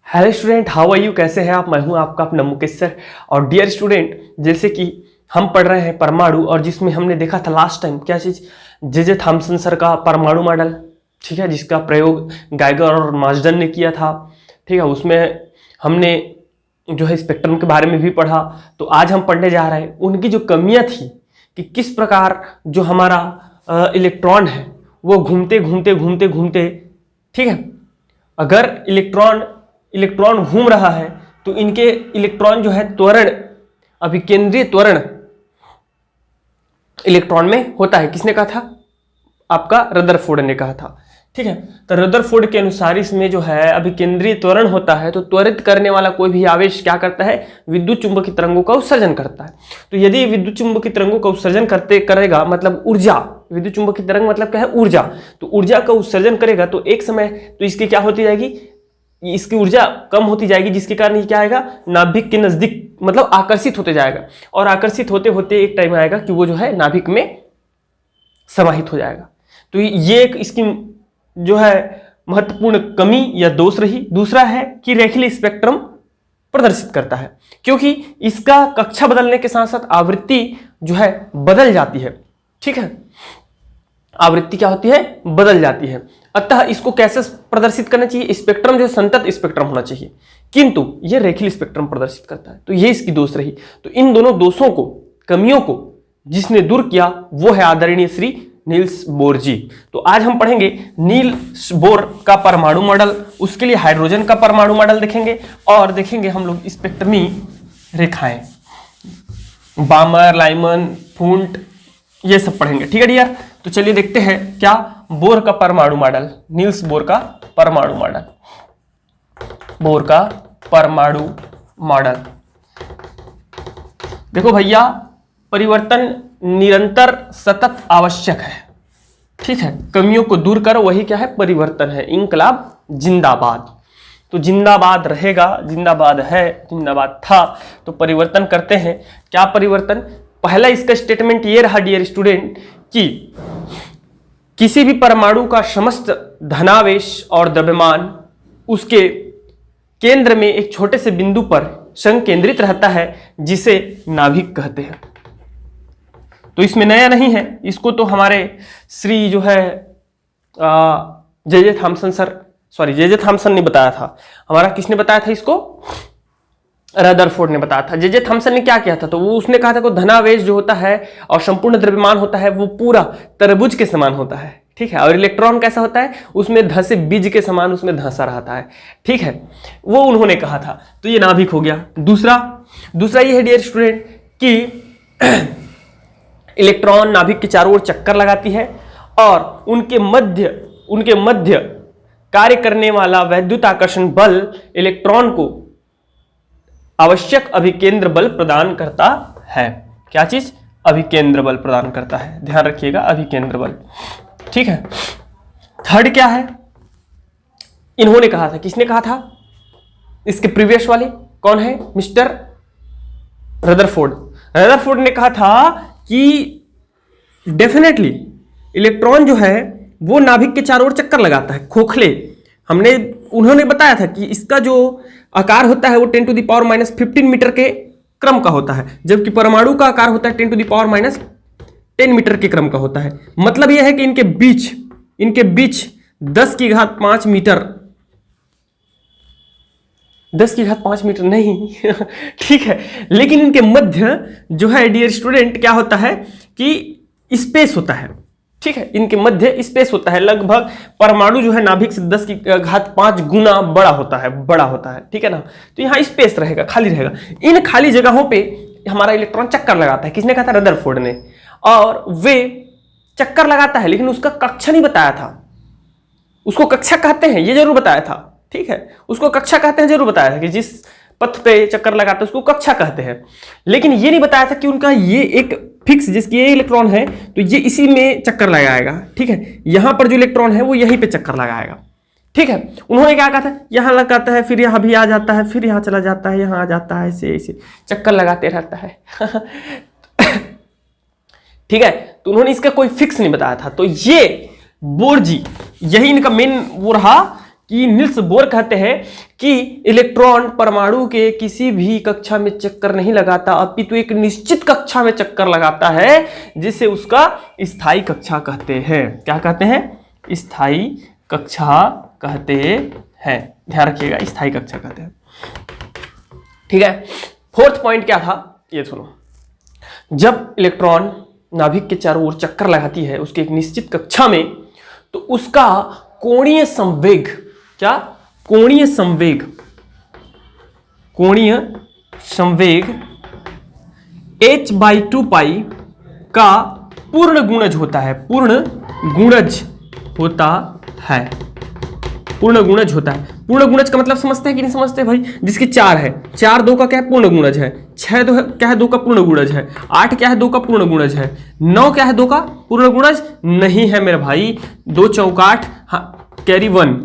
Hello student, how are you? कैसे हैं आप? मैं हूं आपका अपना मुकेश सर। और डियर स्टूडेंट, जैसे कि हम पढ़ रहे हैं परमाणु, और जिसमें हमने देखा था लास्ट टाइम क्या चीज़, जे थॉमसन सर का परमाणु मॉडल, ठीक है, जिसका प्रयोग गाइगर और मार्सडन ने किया था, ठीक है। उसमें हमने जो है स्पेक्ट्रम के बारे में भी पढ़ा। तो आज हम पढ़ने जा रहे हैं उनकी जो कमियां थी कि किस प्रकार जो हमारा इलेक्ट्रॉन है वो घूमते घूमते घूमते घूमते, ठीक है, अगर इलेक्ट्रॉन घूम रहा है तो इनके इलेक्ट्रॉन जो है त्वरण, अभिकेंद्रीय त्वरण इलेक्ट्रॉन में होता है। किसने कहा था? आपका रदरफोर्ड ने कहा था, ठीक है। तो रदरफोर्ड के अनुसार इसमें जो है अभिकेंद्रीय त्वरण होता है, तो त्वरित करने वाला कोई भी आवेश क्या करता है? विद्युत चुंबकीय तरंगों का उत्सर्जन करता है। तो यदि विद्युत चुंबकीय तरंगों का उत्सर्जन करेगा, मतलब ऊर्जा, विद्युत चुंबकीय तरंग मतलब क्या है? ऊर्जा। तो ऊर्जा का उत्सर्जन करेगा तो एक समय तो इसकी क्या होती जाएगी? इसकी ऊर्जा कम होती जाएगी, जिसके कारण ये क्या आएगा? नाभिक के नजदीक, मतलब आकर्षित होते जाएगा, और आकर्षित होते होते एक टाइम आएगा कि वो जो है नाभिक में समाहित हो जाएगा। तो ये एक इसकी जो है महत्वपूर्ण कमी या दोष रही। दूसरा है कि रेखीय स्पेक्ट्रम प्रदर्शित करता है, क्योंकि इसका कक्षा बदलने के साथ साथ आवृत्ति जो है बदल जाती है, ठीक है। आवृत्ति क्या होती है? बदल जाती है। अतः इसको कैसे प्रदर्शित करना चाहिए? स्पेक्ट्रम जो है संतत स्पेक्ट्रम होना चाहिए, किंतु यह रेखीय स्पेक्ट्रम प्रदर्शित करता है। तो ये इसकी दोष रही। तो इन दोनों दोषों को, कमियों को जिसने दूर किया वो है आदरणीय श्री नील्स बोर जी। तो आज हम पढ़ेंगे नील्स बोर का परमाणु मॉडल, उसके लिए हाइड्रोजन का परमाणु मॉडल देखेंगे, और देखेंगे हम लोग स्पेक्ट्रमी रेखाएं, बामर, लाइमन, फूंट, ये सब पढ़ेंगे, ठीक है डियर। तो चलिए देखते हैं क्या बोर का परमाणु मॉडल, नील्स बोर का परमाणु मॉडल, बोर का परमाणु मॉडल। देखो भैया, परिवर्तन निरंतर सतत आवश्यक है, ठीक है। कमियों को दूर करो, वही क्या है? परिवर्तन है। इंकलाब जिंदाबाद। तो जिंदाबाद रहेगा, जिंदाबाद है, जिंदाबाद था। तो परिवर्तन करते हैं। क्या परिवर्तन? पहला इसका स्टेटमेंट ये रहा डियर स्टूडेंट कि किसी भी परमाणु का समस्त धनावेश और द्रव्यमान उसके केंद्र में एक छोटे से बिंदु पर संकेंद्रित रहता है, जिसे नाभिक कहते हैं। तो इसमें नया नहीं है, इसको तो हमारे श्री जो है जे थॉमसन ने बताया था। हमारा किसने बताया था इसको? रदरफोर्ड ने बताया था। जे थॉमसन ने क्या किया था? तो वो उसने कहा था कि धनावेश जो होता है और संपूर्ण द्रव्यमान होता है वो पूरा तरबूज के समान होता है, ठीक है। और इलेक्ट्रॉन कैसा होता है? उसमें धसे बीज के समान उसमें धंसा रहता है, ठीक है। वो उन्होंने कहा था। तो ये नाभिक हो गया। दूसरा ये है डियर स्टूडेंट कि इलेक्ट्रॉन नाभिक के चारों ओर चक्कर लगाती है, और उनके मध्य कार्य करने वाला वैद्युत आकर्षण बल इलेक्ट्रॉन को आवश्यक अभिकेंद्र बल प्रदान करता है। क्या चीज? अभिकेंद्र बल प्रदान करता है। ध्यान रखिएगा, अभिकेंद्र बल, ठीक है। थर्ड क्या है? इन्होंने कहा था, किसने कहा था? इसके प्रीवियस वाले कौन है? मिस्टर रदरफोर्ड ने कहा था कि डेफिनेटली इलेक्ट्रॉन जो है वो नाभिक के चारों ओर चक्कर लगाता है, खोखले। उन्होंने बताया था कि इसका जो आकार होता है वो 10⁻⁻15 मीटर के क्रम का होता है, जबकि परमाणु का आकार होता है 10⁻10 मीटर के क्रम का होता है। मतलब यह है कि इनके बीच 10⁵ मीटर, 10⁵ मीटर नहीं ठीक है, लेकिन इनके मध्य जो है डियर स्टूडेंट क्या होता है कि स्पेस होता है, ठीक है। इनके मध्य स्पेस होता है, लगभग परमाणु जो है नाभिक से 10⁵ गुना बड़ा होता है, ठीक है ना। तो यहाँ स्पेस रहेगा, खाली रहेगा। इन खाली जगहों पे हमारा इलेक्ट्रॉन चक्कर लगाता है। किसने कहा था? रदरफोर्ड ने। और वे चक्कर लगाता है, लेकिन उसका कक्षा नहीं बताया था। उसको कक्षा कहते हैं ये जरूर बताया था, ठीक है। उसको कक्षा कहते हैं जरूर बताया था कि जिस पथ पे चक्कर लगाते हैं उसको कक्षा कहते हैं, लेकिन ये नहीं बताया था कि उनका ये एक फिक्स, जिसकी ये इलेक्ट्रॉन है तो ये इसी में चक्कर लगाएगा, ठीक है। यहां पर जो इलेक्ट्रॉन है वो यहीं पे चक्कर लगाएगा, ठीक है। उन्होंने क्या कहा था? यहां लगाता है, फिर यहां भी आ जाता है, फिर यहां चला जाता है, यहां आ जाता है, ऐसे चक्कर लगाते रहता है ठीक है। तो उन्होंने इसका कोई फिक्स नहीं बताया था। तो ये बोर जी, यही इनका मेन वो रहा कि नील्स बोर कहते हैं कि इलेक्ट्रॉन परमाणु के किसी भी कक्षा में चक्कर नहीं लगाता, अपितु एक निश्चित कक्षा में चक्कर लगाता है, जिसे उसका स्थायी कक्षा कहते हैं। क्या कहते हैं? स्थायी कक्षा कहते हैं। ध्यान रखिएगा, स्थायी कक्षा कहते हैं। ठीक है, फोर्थ पॉइंट क्या था ये सुनो। जब इलेक्ट्रॉन नाभिक के चारों ओर चक्कर लगाती है उसके एक निश्चित कक्षा में, तो उसका कोणीय संवेग, क्या? कोणीय संवेग h/2 पाई का पूर्ण गुणज होता है। पूर्ण गुणज होता है। पूर्ण गुणज का मतलब समझते हैं कि नहीं समझते भाई? जिसके 4 है, 4 2 का क्या है? पूर्ण गुणज है। 6 2 क्या है? 2 का पूर्ण गुणज है। 8 क्या है? 2 का पूर्ण गुणज है। 9 क्या है? 2 का पूर्ण गुणज नहीं है मेरे भाई। 2 चौकाठ, कैरी 1,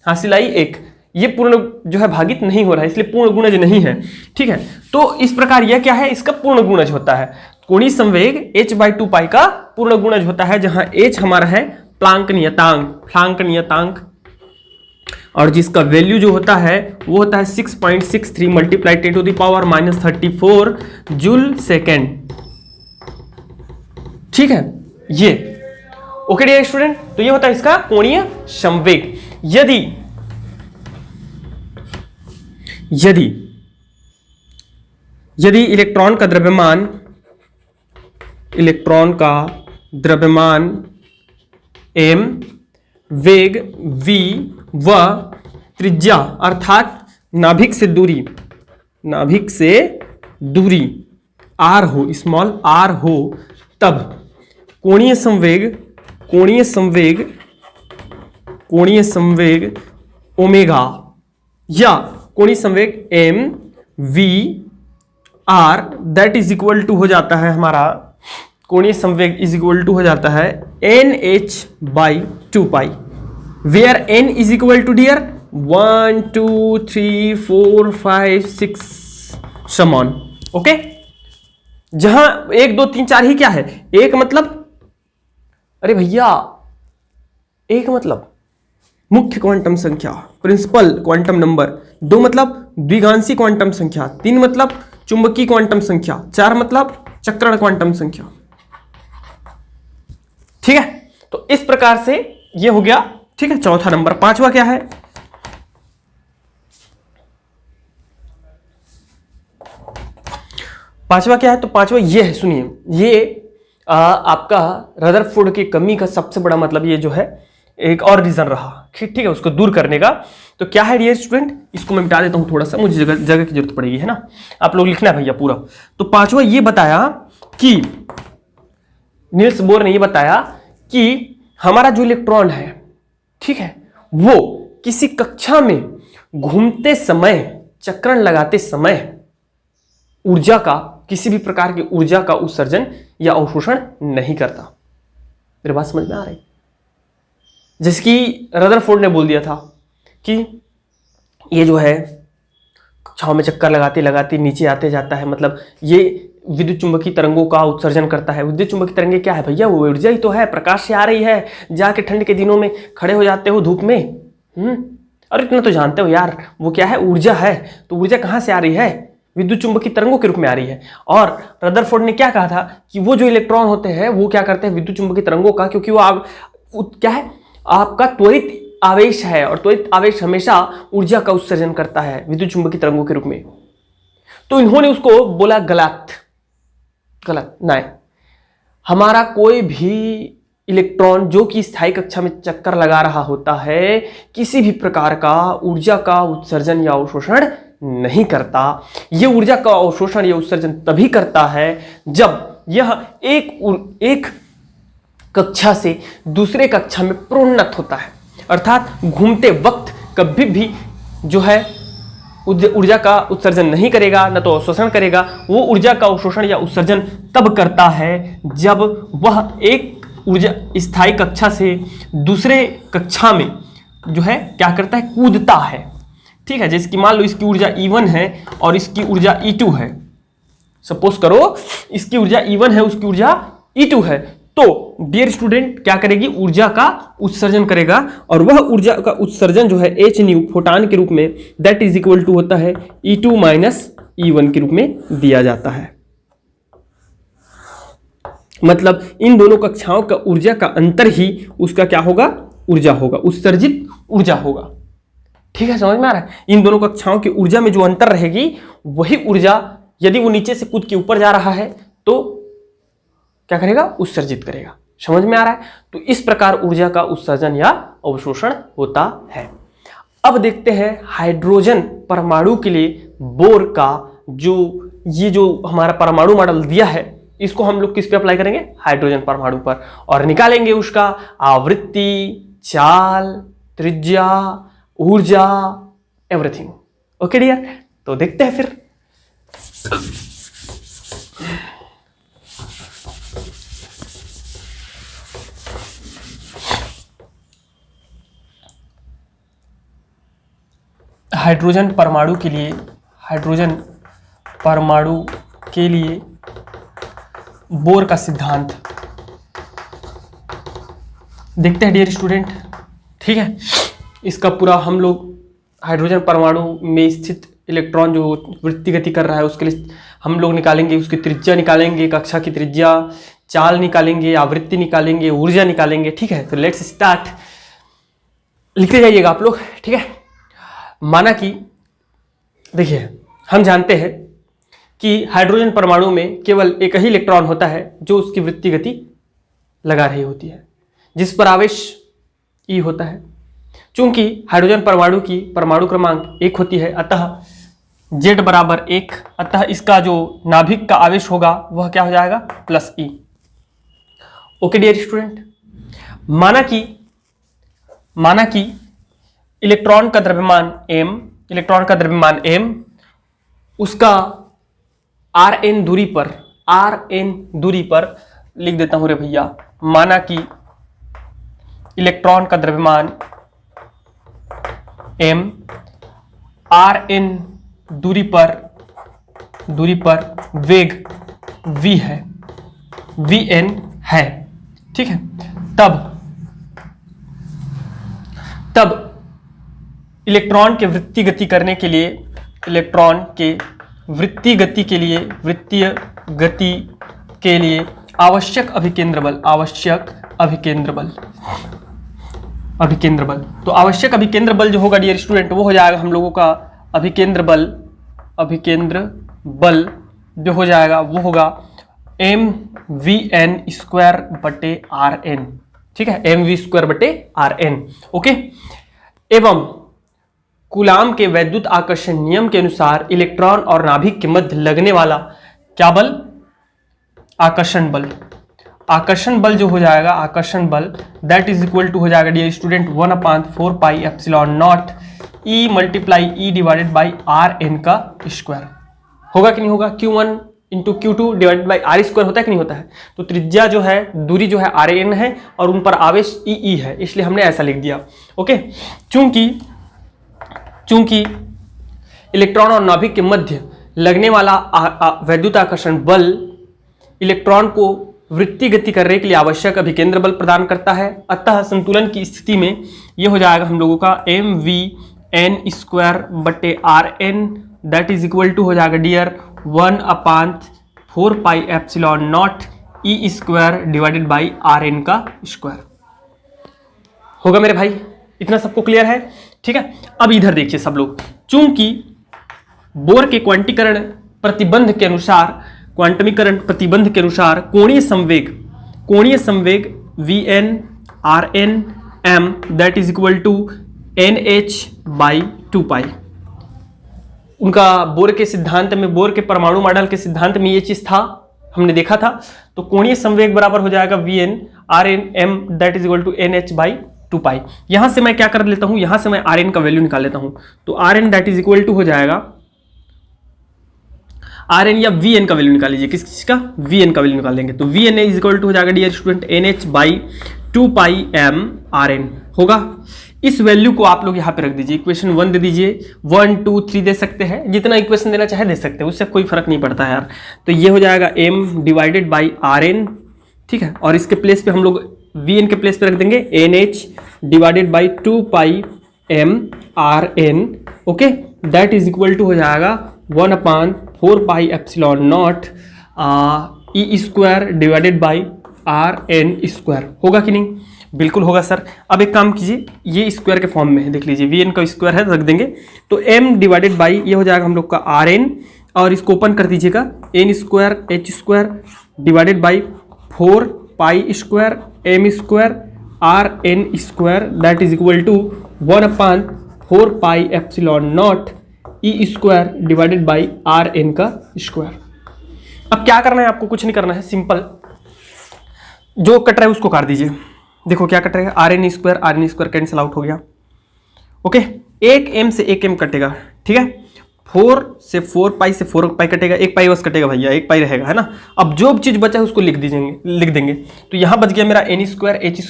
हासिलाई 1, ये पूर्ण जो है भागित नहीं हो रहा है, इसलिए पूर्ण गुणज नहीं है। ठीक है, तो इस प्रकार यह क्या है? इसका पूर्ण गुणज होता है। कोणीय संवेग h/2 पाई का पूर्ण गुणज होता है, जहां h हमारा है प्लांक नियतांक, और जिसका वैल्यू जो होता है वो होता है 6.63 मल्टीप्लाई 10⁻34 जूल सेकेंड। ठीक है, ये ओके डियर स्टूडेंट। तो ये होता है इसका कोणीय संवेग। यदि इलेक्ट्रॉन का द्रव्यमान m, वेग v व त्रिज्या अर्थात नाभिक से दूरी r हो, स्मॉल r हो, तब कोणीय संवेग ओमेगा या कोणीय संवेग m v r that is equal to हो जाता है हमारा, कोणीय संवेग इज इक्वल टू हो जाता है nh/2 pi, where n is equal to dear 1 2 3 4 5 6 so on. Okay, जहां 1 2 3 4 ही क्या है? एक मतलब, अरे भैया, एक मतलब मुख्य क्वांटम संख्या, प्रिंसिपल क्वांटम नंबर। 2 मतलब द्विघांसी क्वांटम संख्या। 3 मतलब चुंबकीय क्वांटम संख्या। 4 मतलब चक्रण क्वांटम संख्या। ठीक है, तो इस प्रकार से ये हो गया। ठीक है, चौथा नंबर। पांचवा क्या है? तो पांचवा ये है, सुनिए। ये आपका रदरफोर्ड की कमी का सबसे बड़ा मतलब ये जो है एक और रीजन रहा, ठीक है, उसको दूर करने का। तो क्या है डियर स्टूडेंट? इसको मैं मिटा देता हूं थोड़ा सा, मुझे जगह की जरूरत पड़ेगी, है ना। आप लोग लिखना है भैया पूरा। तो पांचवा ये बताया कि नील्स बोर ने ये बताया कि हमारा जो इलेक्ट्रॉन है, ठीक है, वो किसी कक्षा में घूमते समय, चक्रण लगाते समय ऊर्जा का, किसी भी प्रकार की ऊर्जा का उत्सर्जन या अवशोषण नहीं करता। मेरी बात समझ में आ रही? जैसे कि रदरफोर्ड ने बोल दिया था कि ये जो है कक्षाओं में चक्कर लगाते लगाते नीचे आते जाता है, मतलब ये विद्युत चुंबकीय तरंगों का उत्सर्जन करता है। विद्युत चुंबकीय तरंगे क्या है भैया? वो ऊर्जा ही तो है, प्रकाश से आ रही है। जाके ठंड के दिनों में खड़े हो जाते हो धूप में, और इतना तो जानते हो यार, वो क्या है? ऊर्जा है। तो ऊर्जा कहाँ से आ रही है? विद्युत चुंबकीय तरंगों के रूप में आ रही है। और रदरफोर्ड ने क्या कहा था कि वो जो इलेक्ट्रॉन होते हैं वो क्या करते हैं? विद्युत चुंबकीय तरंगों का, क्योंकि वो क्या है? आपका त्वरित आवेश है, और त्वरित आवेश हमेशा ऊर्जा का उत्सर्जन करता है विद्युत चुंबकीय तरंगों के रूप में। तो इन्होंने उसको बोला गलत नहीं। हमारा कोई भी इलेक्ट्रॉन जो कि स्थायी कक्षा में चक्कर लगा रहा होता है, किसी भी प्रकार का ऊर्जा का उत्सर्जन या अवशोषण नहीं करता। यह ऊर्जा का अवशोषण या उत्सर्जन तभी करता है जब यह एक कक्षा से दूसरे कक्षा में प्रोन्नत होता है, अर्थात घूमते वक्त कभी भी जो है ऊर्जा का उत्सर्जन नहीं करेगा, न तो अवशोषण करेगा। वो ऊर्जा का अवशोषण या उत्सर्जन तब करता है जब वह एक ऊर्जा स्थायी कक्षा से दूसरे कक्षा में जो है क्या करता है? कूदता है। ठीक है, जैसे कि मान लो इसकी ऊर्जा E1 है और इसकी ऊर्जा E2 है। सपोज करो इसकी ऊर्जा E1 है, उसकी ऊर्जा E2 है, तो डियर स्टूडेंट क्या करेगी, ऊर्जा का उत्सर्जन करेगा, और वह ऊर्जा का उत्सर्जन जो है h न्यू फोटान के रूप में दैट इज इक्वल टू होता है E2 माइनस E1 के रूप में दिया जाता है। मतलब इन दोनों कक्षाओं का ऊर्जा का अंतर ही उसका क्या होगा, ऊर्जा होगा, उत्सर्जित ऊर्जा होगा। ठीक है, समझ में आ रहा है? इन दोनों कक्षाओं की ऊर्जा में जो अंतर रहेगी वही ऊर्जा, यदि वो नीचे से कूद के ऊपर जा रहा है तो क्या करेगा, उत्सर्जित करेगा। समझ में आ रहा है? तो इस प्रकार ऊर्जा का उत्सर्जन या अवशोषण होता है। अब देखते हैं हाइड्रोजन परमाणु के लिए बोर का जो हमारा परमाणु मॉडल दिया है, इसको हम लोग किस पे अप्लाई करेंगे, हाइड्रोजन परमाणु पर, और निकालेंगे उसका आवृत्ति, चाल, त्रिज्या, ऊर्जा, एवरीथिंग। ओके डियर, तो देखते हैं फिर। हाइड्रोजन परमाणु के लिए बोर का सिद्धांत देखते हैं डियर स्टूडेंट। ठीक है, इसका पूरा हम लोग हाइड्रोजन परमाणु में स्थित इलेक्ट्रॉन जो वृत्ति गति कर रहा है उसके लिए हम लोग निकालेंगे, उसकी त्रिज्या निकालेंगे, कक्षा की त्रिज्या, चाल निकालेंगे, आवृत्ति निकालेंगे, ऊर्जा निकालेंगे। ठीक है, तो लेट्स स्टार्ट। लिखते जाइएगा आप लोग। ठीक है, माना कि देखिए हम जानते हैं कि हाइड्रोजन परमाणु में केवल एक ही इलेक्ट्रॉन होता है जो उसकी वृत्ति गति लगा रही होती है, जिस पर आवेश E होता है। चूंकि हाइड्रोजन परमाणु की परमाणु क्रमांक 1 होती है, अतः Z बराबर 1, अतः इसका जो नाभिक का आवेश होगा वह क्या हो जाएगा, +E। ओके डियर स्टूडेंट, माना कि इलेक्ट्रॉन का द्रव्यमान m, उसका Rn दूरी पर लिख देता हूं रे भैया। माना कि इलेक्ट्रॉन का द्रव्यमान m, Rn दूरी पर वेग v है, Vn है। ठीक है, तब इलेक्ट्रॉन के वृत्तीय गति के लिए आवश्यक अभिकेंद्र बल। तो आवश्यक अभिकेंद्र बल जो होगा डियर स्टूडेंट वो हो जाएगा हम लोगों का अभिकेंद्र बल जो हो जाएगा वो होगा mv² ठीक है, mv²/Rn। ओके, एवं कूलाम के वैद्युत आकर्षण नियम के अनुसार इलेक्ट्रॉन और नाभिक के मध्य लगने वाला क्या बल, आकर्षण बल जो हो जाएगा, आकर्षण बल दैट इज इक्वल टू हो जाएगा dear student 1/4πε0 E × E divided by Rn का स्क्वायर। होगा कि नहीं होगा, Q1 × Q2 divided by R square होता है कि नहीं होता है। तो त्रिज्या जो है, दूरी जो है Rn है और उन पर आवेश E है, इसलिए हमने ऐसा लिख दिया। ओके, चूंकि इलेक्ट्रॉन और नाभिक के मध्य लगने वाला वैद्युत आकर्षण बल इलेक्ट्रॉन को वृत्तीय गति करने के लिए आवश्यक अभिकेंद्र बल प्रदान करता है, अतः संतुलन की स्थिति में यह हो जाएगा हम लोगों का mvn²/Rn that is equal to हो जाएगा dear 1/4πε0 E² divided by Rn का स्क्वायर। होगा मेरे भाई, इतना सबको क्लियर है? ठीक है, अब इधर देखिए सब लोग। चूंकि बोर के क्वांटीकरण प्रतिबंध के अनुसार कोणीय संवेग Vn Rn m that is equal to NH/2π। उनका बोर के सिद्धांत में, बोर के परमाणु मॉडल के सिद्धांत में ये चीज था, हमने देखा था। तो कोणीय संवेग बराबर हो जाएगा Vn Rn m that is equal to NH/2π। यहां से मैं क्या कर लेता हूं, यहां से मैं Rn का वैल्यू निकाल लेता हूं। तो Rn that is equal to हो जाएगा Rn या Vn का वैल्यू निकाल लीजिए, किस चीज का, Vn का वैल्यू निकाल लेंगे। तो Vn इज इक्वल टू हो जाएगा डियर स्टूडेंट NH/2πm Rn होगा। इस वैल्यू को आप लोग यहाँ पे रख दीजिए, इक्वेशन 1 दे दीजिए, 1 2 3 दे सकते हैं, जितना इक्वेशन देना चाहे दे सकते हैं, उससे कोई फर्क नहीं पड़ता है यार। तो ये हो जाएगा m डिवाइडेड बाई Rn ठीक है, और इसके प्लेस पे हम लोग Vn के प्लेस पे रख देंगे NH divided by 2πm/n, okay, that is equal to हो जाएगा 1/4πε0 E square divided by RN square. होगा कि नहीं? बिल्कुल होगा सर। अब एक काम कीजिए, ये स्क्वायर के फॉर्म में है, देख लीजिए Vn का स्क्वायर है, रख देंगे तो m डिवाइडेड बाई ये हो जाएगा हम लोग का Rn, और इसको ओपन कर दीजिएगा n square h square divided by 4π square m square Rn square, that is equal to 1/4πε0 E square divided by Rn का स्क्वायर। अब क्या करना है आपको? कुछ नहीं करना है, सिंपल, जो कट रहा है उसको काट दीजिए। देखो क्या कट रहा है, Rn स्क्वायर कैंसिल आउट हो गया, ओके, एक m से एक m कटेगा, ठीक है, 4 से 4π से 4π कटेगा, एक पाई बस कटेगा भैया, एक पाई रहेगा, है ना। अब जो चीज बचा है उसको लिख देंगे। तो यहां बच गया मेरा n square h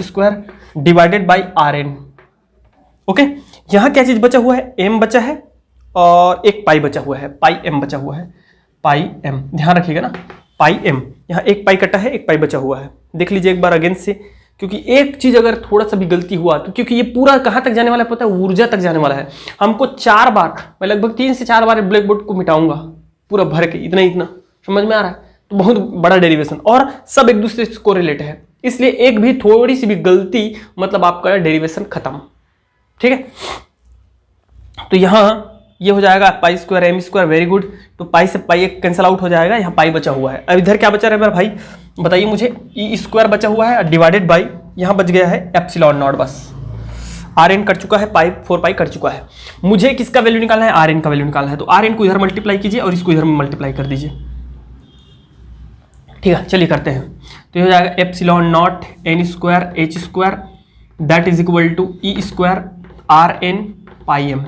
square divided by Rn, okay. यहां क्या चीज बचा हुआ है? m बचा है और एक पाई बचा हुआ है, पाई m बचा हुआ है, पाई m, ध्यान रखिएगा ना, पाई m। यहाँ एक पाई कटा है, एक पाई बचा हुआ है, देख लीजिए एक बार अगेन से, क्योंकि एक चीज अगर थोड़ा सा भी गलती हुआ तो, क्योंकि ये पूरा कहाँ तक जाने वाला है पता है? ऊर्जा तक जाने वाला है। हमको 4 बार, मैं लगभग 3 से 4 बार ब्लैक बोर्ड को मिटाऊंगा पूरा भर के, इतना समझ में आ रहा है? तो बहुत बड़ा डेरिवेशन, और सब एक दूसरे से कोरिलेट है, इसलिए एक भी थोड़ी सी भी गलती मतलब आपका डेरिवेशन खत्म, ठीक है। तो यहाँ ये हो जाएगा pi square m square, very good. तो पाई से पाई एक कैंसिल आउट हो जाएगा, यहाँ पाई बचा हुआ है। अब इधर क्या बचा रहा है मेरा भाई, बताइए मुझे? E स्क्वायर बचा हुआ है डिवाइडेड बाई, यहाँ बच गया है ε0 बस। Rn कट चुका है, पाई 4π कट चुका है। मुझे किसका वैल्यू निकालना है? Rn का वैल्यू निकालना है। तो Rn को इधर मल्टीप्लाई कीजिए और इसको इधर मल्टीप्लाई कर दीजिए, ठीक है। चलिए करते हैं। तो ये हो जाएगा ε0 n square h square, that is equal to E square Rn pi m।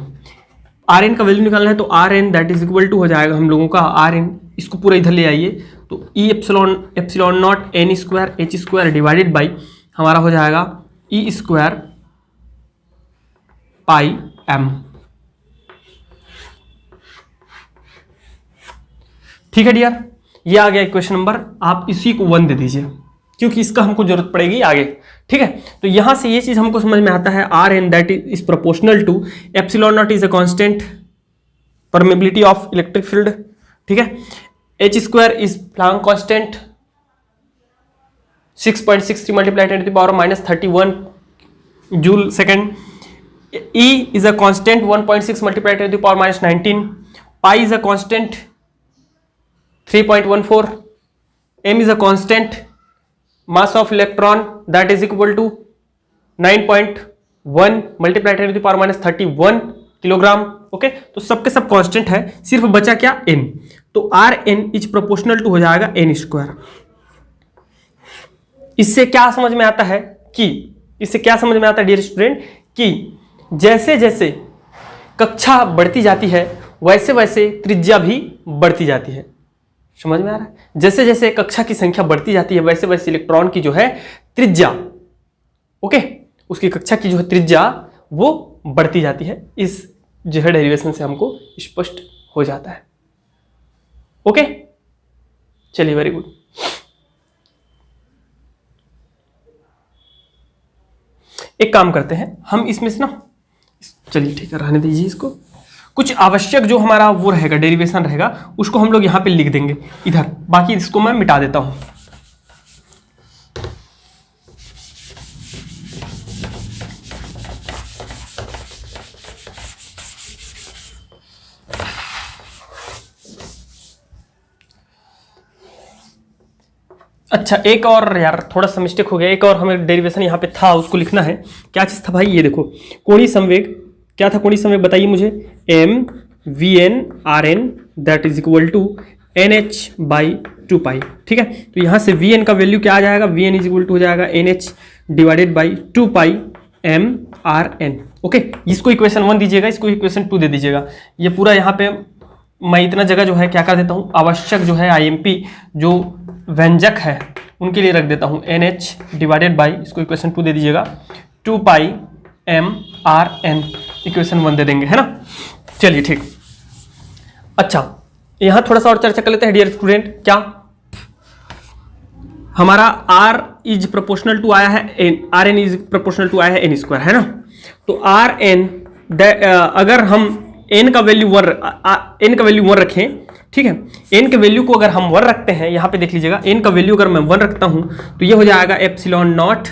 Rn का वैल्यू निकालना है, तो Rn that is equal to हो जाएगा हम लोगों का Rn, इसको पूरा इधर ले आइए, तो E ε0 n square h square divided by हमारा हो जाएगा E स्क्वायर पाई m, ठीक है डियर। ये आ गया इक्वेशन नंबर, आप इसी को 1 दे दीजिए क्योंकि इसका हमको जरूरत पड़ेगी आगे, ठीक है। तो यहां से ये चीज हमको समझ में आता है, Rn that is proportional to ε0 is a constant permeability of electric field, ठीक है। h square is Planck constant 6.63 multiply 10 to the power -31 joule second. E is a constant 1.6 multiplied to the power -19. Pi is a constant 3.14. M is a constant. Mass of electron that is equal to 9.1 multiplied to the power -31 kilogram. Okay, तो सबके सब constant है, सिर्फ बचा क्या? n। तो Rn is proportional to हो जाएगा n स्क्वायर। इससे क्या समझ में आता है डियर स्टूडेंट, कि जैसे जैसे कक्षा बढ़ती जाती है वैसे वैसे त्रिज्या भी बढ़ती जाती है। समझ में आ रहा है? जैसे जैसे कक्षा की संख्या बढ़ती जाती है वैसे वैसे इलेक्ट्रॉन की जो है त्रिज्या, ओके, उसकी कक्षा की जो है त्रिज्या वो बढ़ती जाती है। इस जो है डेरिवेशन से हमको स्पष्ट हो जाता है। ओके, चलिए, वेरी गुड। एक काम करते हैं हम इसमें से ना, चलिए ठीक है, रहने दीजिए इसको। कुछ आवश्यक जो हमारा वो रहेगा, डेरिवेशन रहेगा, उसको हम लोग यहां पे लिख देंगे इधर, बाकी इसको मैं मिटा देता हूं। अच्छा, एक और यार थोड़ा सा मिस्टेक हो गया, एक और हमें डेरिवेशन यहाँ पे था, उसको लिखना है। क्या चीज़ था भाई? ये देखो, कोणीय संवेग। क्या था कोणीय संवेग? बताइए मुझे। m vn rn that is equal to nh by 2π, ठीक है। तो यहाँ से vn का वैल्यू क्या आ जाएगा? vn इज इक्वल टू हो जाएगा nh divided by 2π m rn, okay. इसको इक्वेशन 1 दीजिएगा, इसको इक्वेशन 2 दे दीजिएगा। ये पूरा यहाँ पे मैं इतना जगह जो है क्या कर देता हूँ, आवश्यक जो है IMP जो व्यंजक है उनके लिए रख देता हूँ NH डिवाइडेड बाई, इसको इक्वेशन 2 दे दीजिएगा, 2π m rn, इक्वेशन 1 दे देंगे, है ना। चलिए ठीक। अच्छा, यहाँ थोड़ा सा और चर्चा कर लेते हैं डियर स्टूडेंट। क्या हमारा r इज प्रोपोर्शनल टू आया है n, R N is proportional to आया है n स्क्वायर, है ना। तो आर एन अगर हम n का वैल्यू 1 रखें, ठीक है, n के वैल्यू को अगर हम 1 रखते हैं, यहाँ पे देख लीजिएगा, n का वैल्यू अगर मैं 1 रखता हूँ तो ये हो जाएगा epsilon not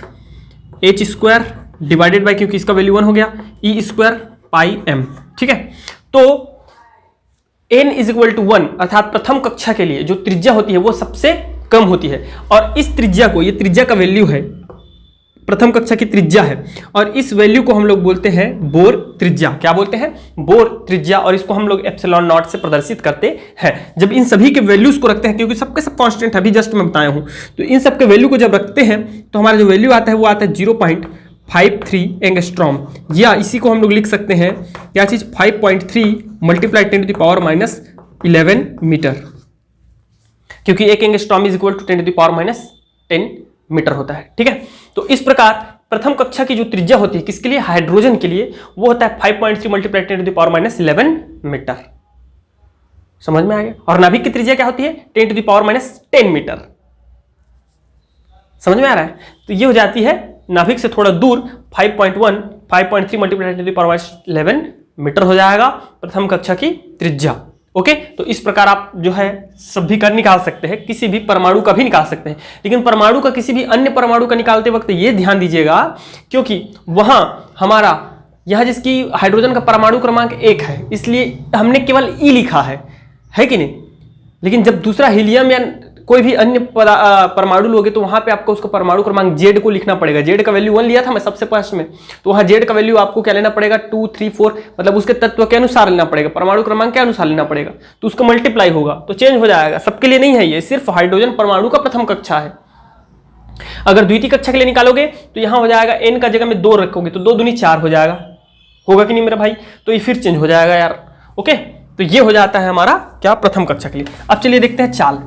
h square divided by, क्योंकि इसका वैल्यू 1 हो गया, e स्क्वायर पाई m, ठीक है। तो n इज इक्वल टू 1 अर्थात प्रथम कक्षा के लिए जो त्रिज्या होती है वो सबसे कम होती है, और इस त्रिज्या को, ये त्रिज्या का वैल्यू है, प्रथम कक्षा की त्रिज्या है, और इस वैल्यू को हम लोग बोलते हैं बोर त्रिज्या। क्या बोलते हैं? बोर त्रिज्या। और इसको हम लोग एप्सिलॉन नॉट से प्रदर्शित करते हैं। जब इन सभी के वैल्यूज को रखते हैं, क्योंकि सबके सब कांस्टेंट अभी जस्ट मैं बताया हूं, तो इन सब के वैल्यू को जब रखते हैं तो हमारा जो वैल्यू आता है वो आता है 0.53 एंगस्ट्रॉम, या इसी को हम लोग लिख सकते हैं क्या चीज, 5.3 मल्टीप्लाई 10⁻11 मीटर, क्योंकि एक angstrom is equal to 10⁻10 metre होता है, ठीक है। तो इस प्रकार प्रथम कक्षा की जो त्रिज्या होती है किसके लिए, हाइड्रोजन के लिए, वो होता है 5.3 मल्टीप्लाई 10⁻11 मीटर। समझ में आ गया? और नाभिक की त्रिज्या क्या होती है, 10⁻10 मीटर। समझ में आ रहा है? तो ये हो जाती है नाभिक से थोड़ा दूर 5.3 मल्टीप्लाई 10⁻11 मीटर हो जाएगा प्रथम कक्षा की त्रिज्या। ओके, तो इस प्रकार आप जो है सब भी कर निकाल सकते हैं, किसी भी परमाणु का भी निकाल सकते हैं, लेकिन परमाणु का किसी भी अन्य परमाणु का निकालते वक्त ये ध्यान दीजिएगा, क्योंकि वहां हमारा यहां जिसकी हाइड्रोजन का परमाणु क्रमांक 1 है, इसलिए हमने केवल ई लिखा है कि नहीं। लेकिन जब दूसरा हीलियम या कोई भी अन्य परमाणु लोगे तो वहां पे आपको उसका परमाणु क्रमांक जेड को लिखना पड़ेगा। जेड का वैल्यू 1 लिया था मैं सबसे फर्स्ट में, तो वहां जेड का वैल्यू आपको क्या लेना पड़ेगा, 2, 3, 4, मतलब उसके तत्व के अनुसार लेना पड़ेगा, परमाणु क्रमांक के अनुसार लेना पड़ेगा, तो उसका मल्टीप्लाई होगा तो चेंज हो जाएगा। सबके लिए नहीं है, ये सिर्फ हाइड्रोजन परमाणु का प्रथम कक्षा है। अगर द्वितीय कक्षा के लिए निकालोगे तो यहां हो जाएगा n का जगह में 2 रखोगे तो 2 दूनी 4 हो जाएगा, होगा कि नहीं मेरा भाई? तो ये फिर चेंज हो जाएगा यार। ओके, तो ये हो जाता है हमारा क्या, प्रथम कक्षा के लिए। अब चलिए देखते हैं चाल।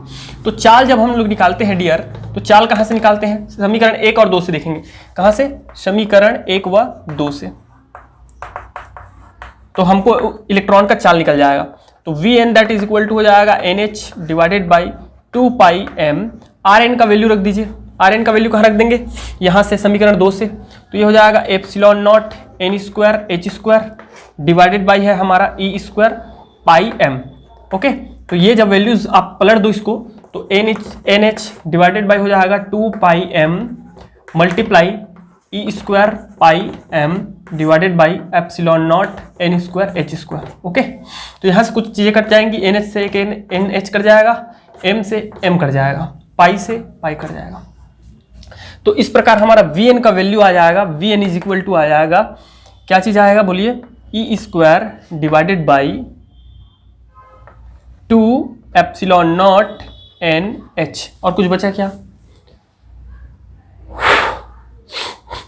तो चाल जब हम लोग निकालते हैं डियर, तो चाल कहां से निकालते हैं, समीकरण 1 और 2 से देखेंगे। कहां से? समीकरण 1 व 2 से। तो हमको इलेक्ट्रॉन का चाल निकल जाएगा, तो Vn that is equal to हो जाएगा NH divided by 2 pi m। Rn का वैल्यू रख दीजिए, Rn का वैल्यू कहाँ रख देंगे, यहां से समीकरण 2 से, तो ये हो जाएगा epsilon not n square h square divided by है हमारा e square pi m। Okay, तो ये जब वैल्यूज आप पलट दो इसको, तो NH डिवाइडेड बाई हो जाएगा 2 pi m multiply e square pi m divided by epsilon not n square h square. Okay, तो यहाँ से कुछ चीज़ें कट जाएंगी, NH से एक NH कट जाएगा, m से m कट जाएगा, पाई से पाई कट जाएगा। तो इस प्रकार हमारा Vn का वैल्यू आ जाएगा, Vn इज इक्वल टू आ जाएगा, क्या चीज़ आएगा बोलिए, e square divided by 2 epsilon naught NH। और कुछ बचा क्या?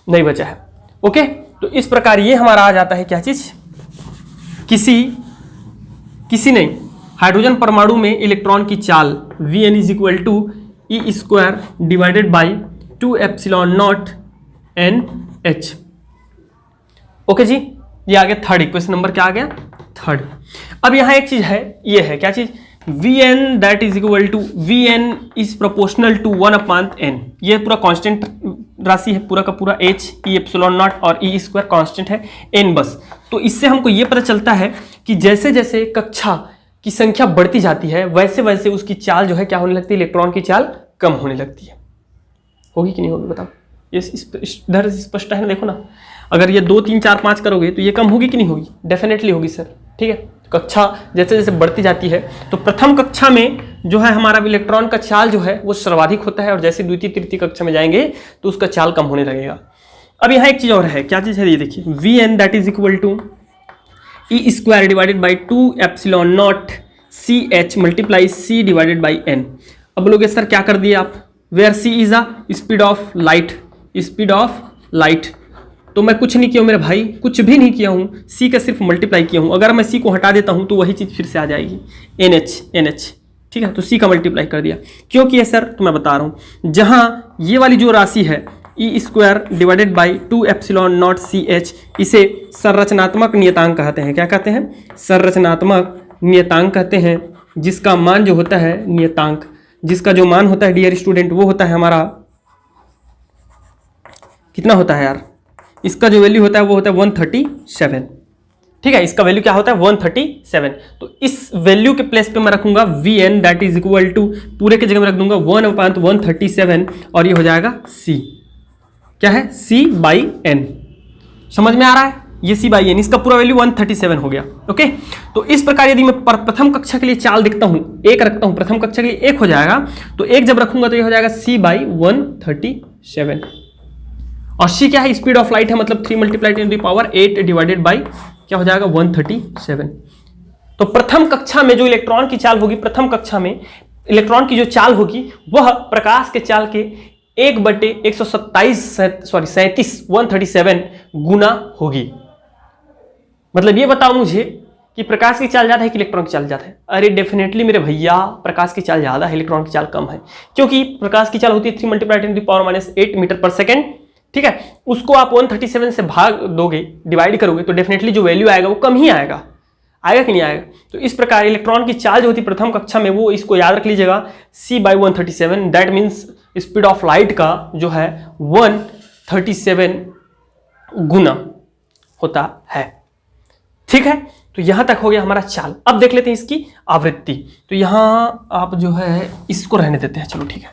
नहीं बचा है। ओके, तो इस प्रकार ये हमारा आ जाता है क्या चीज, किसी नहीं, हाइड्रोजन परमाणु में इलेक्ट्रॉन की चाल Vn is equal to E square divided by 2 epsilon naught NH। Okay जी, ये आ गया थर्ड इक्वेशन नंबर, क्या आ गया, थर्ड। अब यहाँ एक चीज है, ये है क्या चीज, Vn that is equal to Vn is proportional to 1/n। ये पूरा कांस्टेंट राशि है, पूरा का पूरा h, e एप्सिलॉन नॉट और e स्क्वायर कांस्टेंट है, n बस। तो इससे हमको ये पता चलता है कि जैसे जैसे कक्षा की संख्या बढ़ती जाती है वैसे वैसे उसकी चाल जो है क्या होने लगती है, इलेक्ट्रॉन की चाल कम होने लगती है। होगी कि नहीं होगी बताओ, ये इधर स्पष्ट है ना, देखो ना, अगर ये 2, 3, 4, 5 करोगे तो ये कम होगी कि नहीं होगी, डेफिनेटली होगी सर। ठीक है, कक्षा जैसे जैसे बढ़ती जाती है तो प्रथम कक्षा में जो है हमारा इलेक्ट्रॉन का चाल जो है वो सर्वाधिक होता है, और जैसे द्वितीय तृतीय कक्षा में जाएंगे तो उसका चाल कम होने लगेगा। अब यहाँ एक चीज और है, क्या चीज है ये देखिए, Vn that is equal to E square divided by 2 epsilon naught CH multiply C divided by N। अब बोलोगे सर क्या कर दिए आप, where C is a speed of light, speed of light. तो मैं कुछ नहीं किया हूँ मेरे भाई, कुछ भी नहीं किया हूँ, C का सिर्फ मल्टीप्लाई किया हूँ। अगर मैं C को हटा देता हूँ तो वही चीज़ फिर से आ जाएगी, NH। ठीक है, तो C का मल्टीप्लाई कर दिया। क्यों किया सर, तो मैं बता रहा हूँ, जहाँ ये वाली जो राशि है E square divided by 2 epsilon naught CH, इसे संरचनात्मक नियतांक कहते हैं। क्या कहते हैं, संरचनात्मक नियतांक कहते हैं, जिसका मान जो होता है नियतांक, जिसका जो मान होता है डियर स्टूडेंट वो होता है हमारा, कितना होता है यार, इसका जो वैल्यू होता है वो होता है 137। ठीक है, इसका वैल्यू क्या होता है 137। तो इस वैल्यू के प्लेस पे मैं रखूंगा Vn that is equal to, पूरे के जगह में रख दूंगा 1/137 और ये हो जाएगा C। क्या है, C/n। समझ में आ रहा है, ये C/n, इसका पूरा वैल्यू 137 हो गया। ओके, तो इस प्रकार यदि मैं प्रथम कक्षा के लिए चाल देखता हूं, एक रखता हूं, प्रथम कक्षा के लिए एक हो जाएगा, तो एक जब रखूंगा तो ये हो जाएगा C/137। और C क्या है, स्पीड ऑफ लाइट है, मतलब 3 × 10⁸ डिवाइडेड बाई क्या हो जाएगा 137। तो प्रथम कक्षा में जो इलेक्ट्रॉन की चाल होगी, प्रथम कक्षा में इलेक्ट्रॉन की जो चाल होगी वह प्रकाश के चाल के 1/137 गुना होगी। मतलब ये बताओ मुझे कि प्रकाश की चाल ज्यादा है कि इलेक्ट्रॉन की चाल ज्यादा है? अरे डेफिनेटली मेरे भैया, प्रकाश की चाल ज्यादा है, इलेक्ट्रॉन की चाल कम है, क्योंकि प्रकाश की चाल होती है 3 × 10⁻⁸ मीटर पर सेकेंड। ठीक है, उसको आप 137 से भाग दोगे, डिवाइड करोगे, तो डेफिनेटली जो वैल्यू आएगा वो कम ही आएगा। आएगा कि नहीं आएगा? तो इस प्रकार इलेक्ट्रॉन की चाल जो होती है प्रथम कक्षा में, वो इसको याद रख लीजिएगा C/137, that means speed of light का जो है 137 गुना होता है। ठीक है, तो यहां तक हो गया हमारा चाल। अब देख लेते हैं इसकी आवृत्ति। तो यहां आप जो है इसको रहने देते हैं, चलो ठीक है,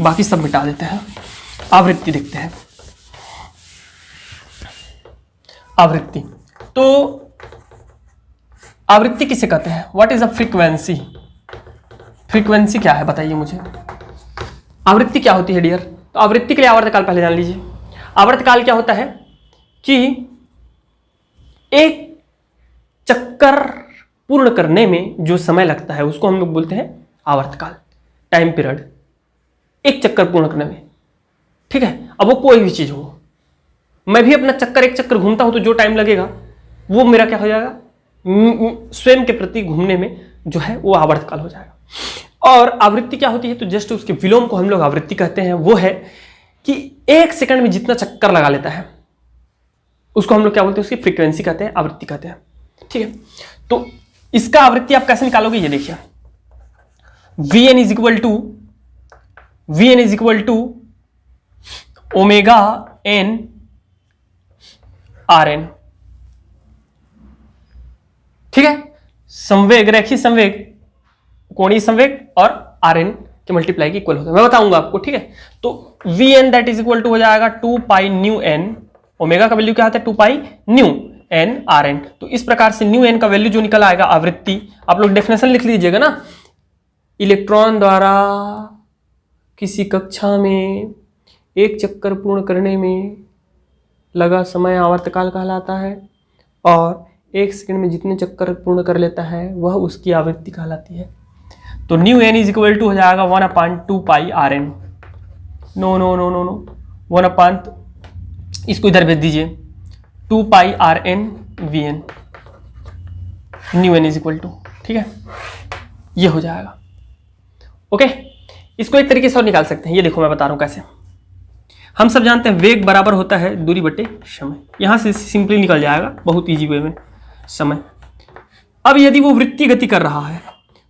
बाकी सब मिटा देते हैं, आवृत्ति देखते हैं। आवृत्ति, तो आवृत्ति किसे कहते हैं? What is a frequency? Frequency क्या है बताइए मुझे। आवृत्ति क्या होती है डियर? तो आवृत्ति के लिए आवर्तकाल पहले जान लीजिए। आवर्तकाल क्या होता है कि एक चक्कर पूर्ण करने में जो समय लगता है उसको हम लोग बोलते हैं आवर्तकाल, टाइम पीरियड, एक चक्कर पूर्ण करने में। ठीक है, अब वो कोई भी चीज हो, मैं भी अपना चक्कर, एक चक्कर घूमता हूं तो जो टाइम लगेगा वो मेरा क्या हो जाएगा, स्वयं के प्रति घूमने में जो है वो आवर्तकाल हो जाएगा। और आवृत्ति क्या होती है? तो जस्ट उसके विलोम को हम लोग आवृत्ति कहते हैं। वो है कि 1 सेकंड में जितना चक्कर लगा लेता है उसको हम लोग क्या बोलते हैं, उसकी फ्रीक्वेंसी कहते हैं, आवृत्ति कहते हैं। ठीक है, तो इसका आवृत्ति आप कैसे निकालोगे, ये देखिए, Vn is equal to omega n Rn। ठीक है, संवेग, रैखिक संवेग, कोणीय संवेग और Rn के मल्टीप्लाई के इक्वल होता है, मैं बताऊंगा आपको। ठीक है, तो Vn that is equal to हो जाएगा 2πν/n, ओमेगा का वैल्यू क्या आता है 2πν/n Rn। तो इस प्रकार से ν का वैल्यू जो निकल आएगा आवृत्ति, आप लोग डेफिनेशन लिख लीजिएगा ना, इलेक्ट्रॉन द्वारा किसी कक्षा में एक चक्कर पूर्ण करने में लगा समय आवर्तकाल कहलाता है, और 1 सेकंड में जितने चक्कर पूर्ण कर लेता है वह उसकी आवृत्ति कहलाती है। तो ν इज इक्वल टू हो जाएगा 1/2πRn। No no no no no 1/, इसको इधर भेज दीजिए, 2πRn Vn, ν is equal to, ठीक है, ये हो जाएगा। ओके, इसको एक तरीके से और निकाल सकते हैं, ये देखो मैं बता रहा हूं कैसे। हम सब जानते हैं वेग बराबर होता है दूरी बटे समय, यहां से सिंपली निकल जाएगा बहुत इजी वे में समय। अब यदि वो वृत्तीय गति कर रहा है,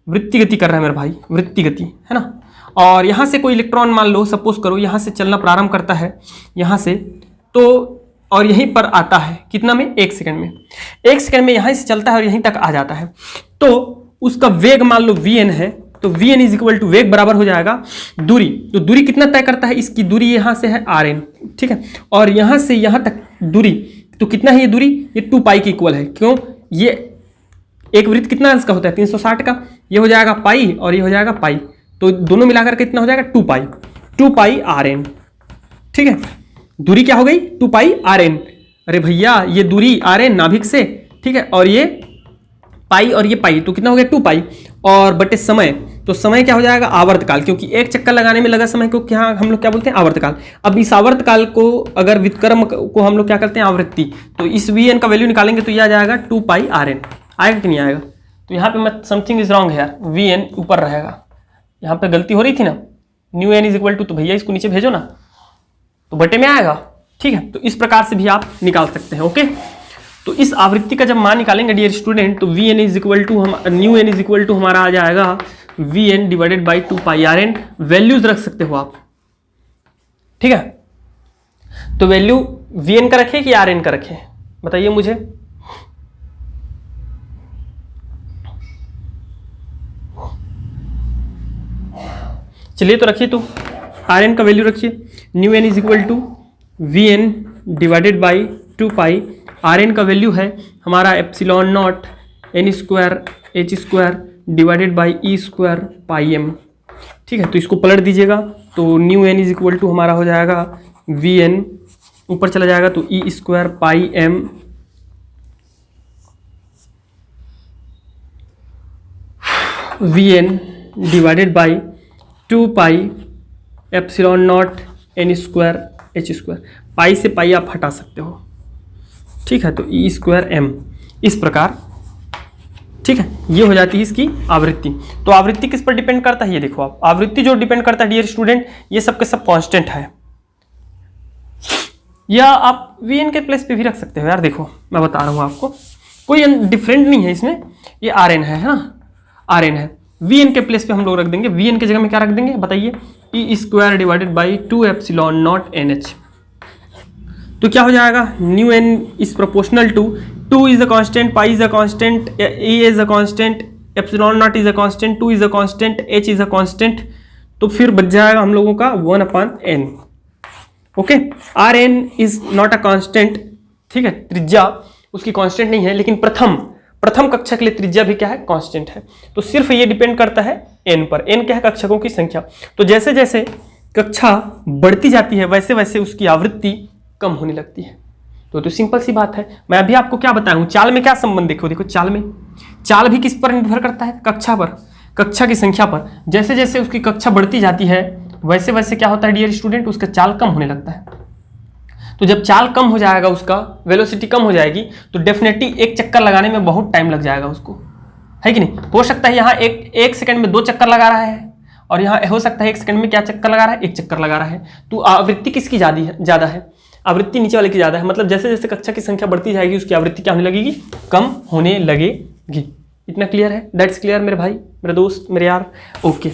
वृत्तीय गति कर रहा है मेरे भाई, वृत्तीय गति है ना, और यहां से कोई इलेक्ट्रॉन मान लो, सपोज करो यहां से चलना प्रारंभ करता है यहां से, तो और यहीं पर आता है कितना में, 1 सेकंड में, 1 सेकंड में यहां से चलता है और यहीं तक आ जाता है, तो उसका वेग मान लो Vn है, तो Vn इज इक्वल टू वेग बराबर हो जाएगा दूरी। तो दूरी कितना तय करता है, इसकी दूरी यहां से है Rn, ठीक है, और यहां से यहां तक दूरी, तो कितना है ये दूरी, ये 2π की इक्वल है। क्यों, ये एक वृत्त कितना अंश का होता है 360 का, ये हो जाएगा पाई और ये हो जाएगा पाई, तो दोनों मिलाकर कितना हो जाएगा 2π Rn। ठीक है, दूरी क्या हो गई 2π Rn। अरे भैया ये दूरी Rn नाभिक से, ठीक है, और ये पाई और ये पाई, तो कितना हो गया 2π, और बटे समय, तो समय क्या हो जाएगा आवर्तकाल, क्योंकि एक चक्कर लगाने में लगा समय को क्या हम लोग क्या बोलते हैं, आवर्तकाल। अब इस आवर्तकाल को अगर व्युत्क्रम को हम लोग क्या करते हैं, आवृत्ति, तो इस Vn का वैल्यू निकालेंगे तो ये आ जाएगा 2π Rn। आएगा कि नहीं आएगा? तो यहाँ पे मैं समथिंग इज रॉन्ग है यार, Vn ऊपर रहेगा, यहाँ पे गलती हो रही थी ना, ν इज इक्वल टू, तो भैया इसको नीचे भेजो ना, तो बटे में आएगा। ठीक है, तो इस प्रकार से भी आप निकाल सकते हैं। ओके, तो इस आवृत्ति का जब मान निकालेंगे डियर स्टूडेंट, तो Vn is equal to ν is equal to हमारा आ जाएगा V N divided by 2 pi R N. Values रख सकते हो आप, ठीक है। तो वैल्यू वी एन का रखें कि आर एन का रखें, बताइए मुझे। चलिए तो रखिए, तो आर एन का वैल्यू रखिए, nu N is equal to V N divided by 2 pi. R N का वैल्यू है हमारा epsilon naught N square H square divided by E square pi M, ठीक है। तो इसको पलट दीजिएगा, तो nu N is equal to हमारा हो जाएगा वी एन, ऊपर चला जाएगा तो E square pi M V N divided by 2 pi epsilon naught N square H square. Pi से पाई आप हटा सकते हो, ठीक है। तो ई स्क्वायर एम, इस प्रकार, ठीक है। ये हो जाती है इसकी आवृत्ति। तो आवृत्ति किस पर डिपेंड करता है, ये देखो आप, आवृत्ति जो डिपेंड करता है डियर स्टूडेंट, ये सब के सब कांस्टेंट है। या आप वी एन के प्लेस पे भी रख सकते हो यार, देखो मैं बता रहा हूँ आपको, कोई डिफरेंट नहीं है इसमें। ये आर एन है ना, आर एन है। वी एन के प्लेस पे हम लोग रख देंगे, वी एन के जगह में क्या रख देंगे बताइए, E square divided by 2 epsilon naught N H. तो क्या हो जाएगा, nu N is proportional to 2 is a constant, pi is a constant, E is a constant, epsilon naught is a constant, 2 is a constant, H is a constant. तो फिर बच जाएगा हम लोगों का 1/n। Okay, R N is not a constant, ठीक है, त्रिज्या उसकी कांस्टेंट नहीं है, लेकिन प्रथम कक्षा के लिए त्रिज्या भी क्या है, कांस्टेंट है। तो सिर्फ ये डिपेंड करता है एन पर। एन क्या है, कक्षकों की संख्या। तो जैसे जैसे कक्षा बढ़ती जाती है वैसे वैसे उसकी आवृत्ति कम होने लगती है। तो सिंपल सी बात है। मैं अभी आपको क्या बताया हूं, चाल में क्या संबंध, देखो चाल भी किस पर निर्भर करता है, कक्षा पर, कक्षा की संख्या पर। जैसे जैसे उसकी कक्षा बढ़ती जाती है वैसे वैसे क्या होता है डियर स्टूडेंट, उसका चाल कम होने लगता है। तो जब चाल कम हो जाएगा, उसका वेलोसिटी कम हो जाएगी, तो डेफिनेटली एक चक्कर लगाने में बहुत टाइम लग जाएगा उसको, है कि नहीं। हो सकता है यहाँ एक सेकंड में 2 चक्कर लगा रहा है, और यहाँ हो सकता है 1 सेकंड में क्या चक्कर लगा रहा है, 1 चक्कर लगा रहा है। तो आवृत्ति किसकी ज़्यादा है, आवृत्ति नीचे वाले की ज़्यादा है। मतलब जैसे जैसे कक्षा की संख्या बढ़ती जाएगी उसकी आवृत्ति क्या होने लगेगी, कम होने लगेगी। इतना क्लियर है, दैट्स क्लियर मेरे भाई, मेरे दोस्त, मेरे यार। ओके,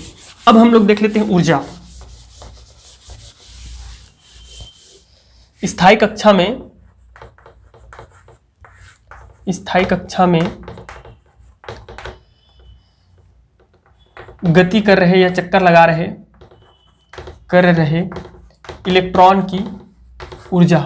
अब हम लोग देख लेते हैं ऊर्जा। स्थायी कक्षा में गति कर रहे या चक्कर लगा कर रहे इलेक्ट्रॉन की ऊर्जा।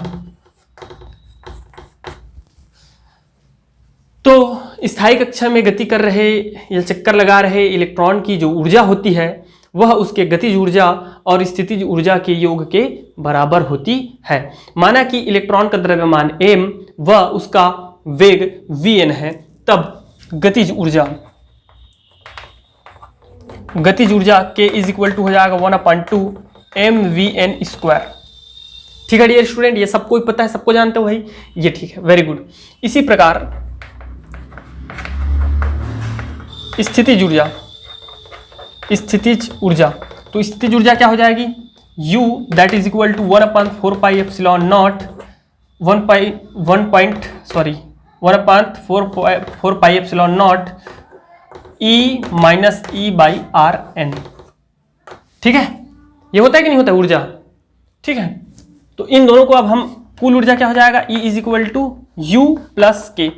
तो स्थायी कक्षा में गति कर रहे या चक्कर लगा रहे इलेक्ट्रॉन की जो ऊर्जा होती है वह उसके गतिज ऊर्जा और स्थितिज ऊर्जा के योग के बराबर होती है। माना कि इलेक्ट्रॉन का द्रव्यमान m व उसका वेग vn है, तब गतिज ऊर्जा k इज इक्वल टू हो जाएगा 1/2 mvn स्क्वायर। ठीक है डियर स्टूडेंट, ये सबको पता है, सबको जानते हो भाई, ये ठीक है, वेरी गुड। इसी प्रकार स्थितिज ऊर्जा, तो स्थितिज ऊर्जा क्या हो जाएगी, U that is equal to 1/4 pi epsilon naught 1/4 pi epsilon naught E minus E by R N. ठीक है, ये होता है कि नहीं होता है ऊर्जा, ठीक है। तो इन दोनों को अब हम कुल ऊर्जा क्या हो जाएगा, E is equal to U plus K,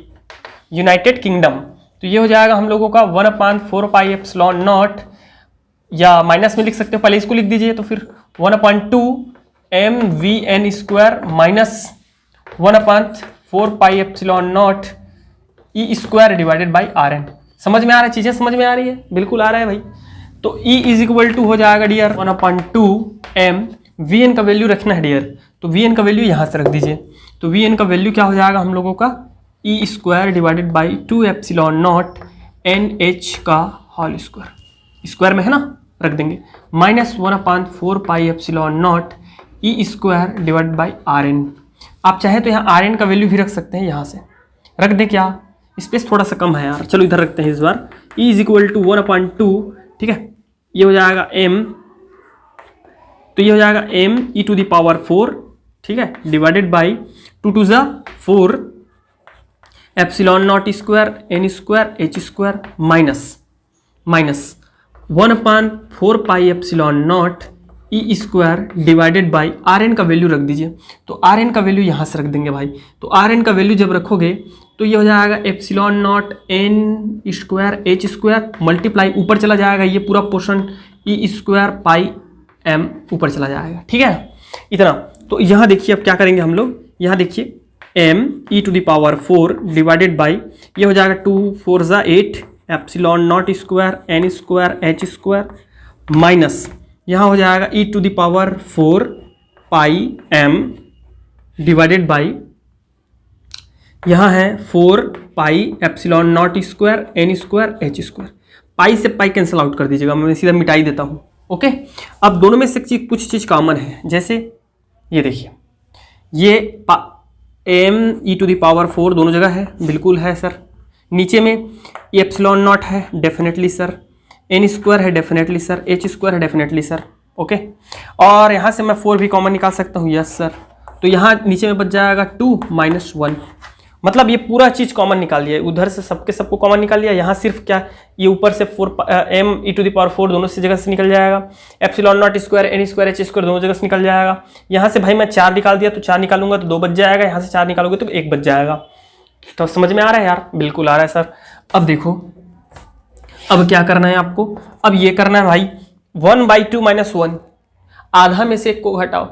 united kingdom. तो ये हो जाएगा हम लोगों का 1/4 पाई एप्सिलॉन नॉट, या माइनस में लिख सकते हो, पहले इसको लिख दीजिए, तो फिर 1/2 mvn square minus 1/4 pi epsilon naught E square divided by R N. समझ में आ रहा है, चीजें समझ में आ रही है, बिल्कुल आ रहा है भाई। तो E इज इक्वल टू हो जाएगा डियर 1/2 m, vn का वैल्यू रखना है डियर, तो vn का वैल्यू यहाँ से रख दीजिए। तो vn का वैल्यू क्या हो जाएगा हम लोगों का, E square divided by 2 epsilon naught NH का होल स्क्वायर, स्क्वायर में है ना, रख देंगे, minus 1/4 pi epsilon naught E square divide by R N. आप चाहे तो यहाँ आर एन का वैल्यू भी रख सकते हैं, यहाँ से रख दें, क्या स्पेस थोड़ा सा कम है यार, चलो इधर रखते हैं इस बार। E इज इक्वल टू 1/2, ठीक है, ये हो जाएगा m, तो ये हो जाएगा m e to the power 4, ठीक है, divided by 2 to the 4 epsilon naught square n square h square minus 1/4 pi epsilon naught E square divided by R N का वैल्यू रख दीजिए। तो आर एन का वैल्यू यहाँ से रख देंगे भाई। तो आर एन का वैल्यू जब रखोगे तो ये हो जाएगा epsilon naught N square H square multiply ऊपर चला जाएगा ये पूरा पोर्शन ई स्क्वायर पाई एम ऊपर चला जाएगा। ठीक है, इतना। तो यहाँ देखिए अब क्या करेंगे हम लोग, यहाँ देखिए M E to the power 4 divided by ये हो जाएगा 2 4 ज़ा 8 epsilon naught square N square H square minus यहाँ हो जाएगा E to the power 4 pi M divided by यहाँ है 4 pi epsilon naught square N square H square. Pi से पाई कैंसिल आउट कर दीजिएगा, मैं सीधा मिटाई देता हूँ। ओके, अब दोनों में से कुछ चीज़ कॉमन है, जैसे ये देखिए ये M E to the power 4 दोनों जगह है, बिल्कुल है सर। नीचे में ये एप्सिलॉन नॉट है, डेफिनेटली सर। एन स्क्वायर है, डेफिनेटली सर। एच स्क्वायर है, डेफिनेटली सर। ओके, और यहाँ से मैं 4 भी कॉमन निकाल सकता हूँ, यस सर। तो यहाँ नीचे में बच जाएगा 2 - 1, मतलब ये पूरा चीज़ कॉमन निकाल लिया, उधर से सबको कॉमन निकाल लिया। यहाँ सिर्फ क्या, ये ऊपर से 4 M E to the power 4 दोनों से जगह से निकल जाएगा। Epsilon naught square N square H square दोनों जगह से निकल जाएगा। यहाँ से भाई मैं 4 निकाल दिया तो 4 निकालूंगा तो 2 बच जाएगा, यहाँ से 4 निकालोगे तो 1 बच जाएगा। तो समझ में आ रहा है यार? बिल्कुल आ रहा है सर। अब देखो अब क्या करना है आपको, अब ये करना है भाई 1/2 - 1, आधा में से 1 को घटाओ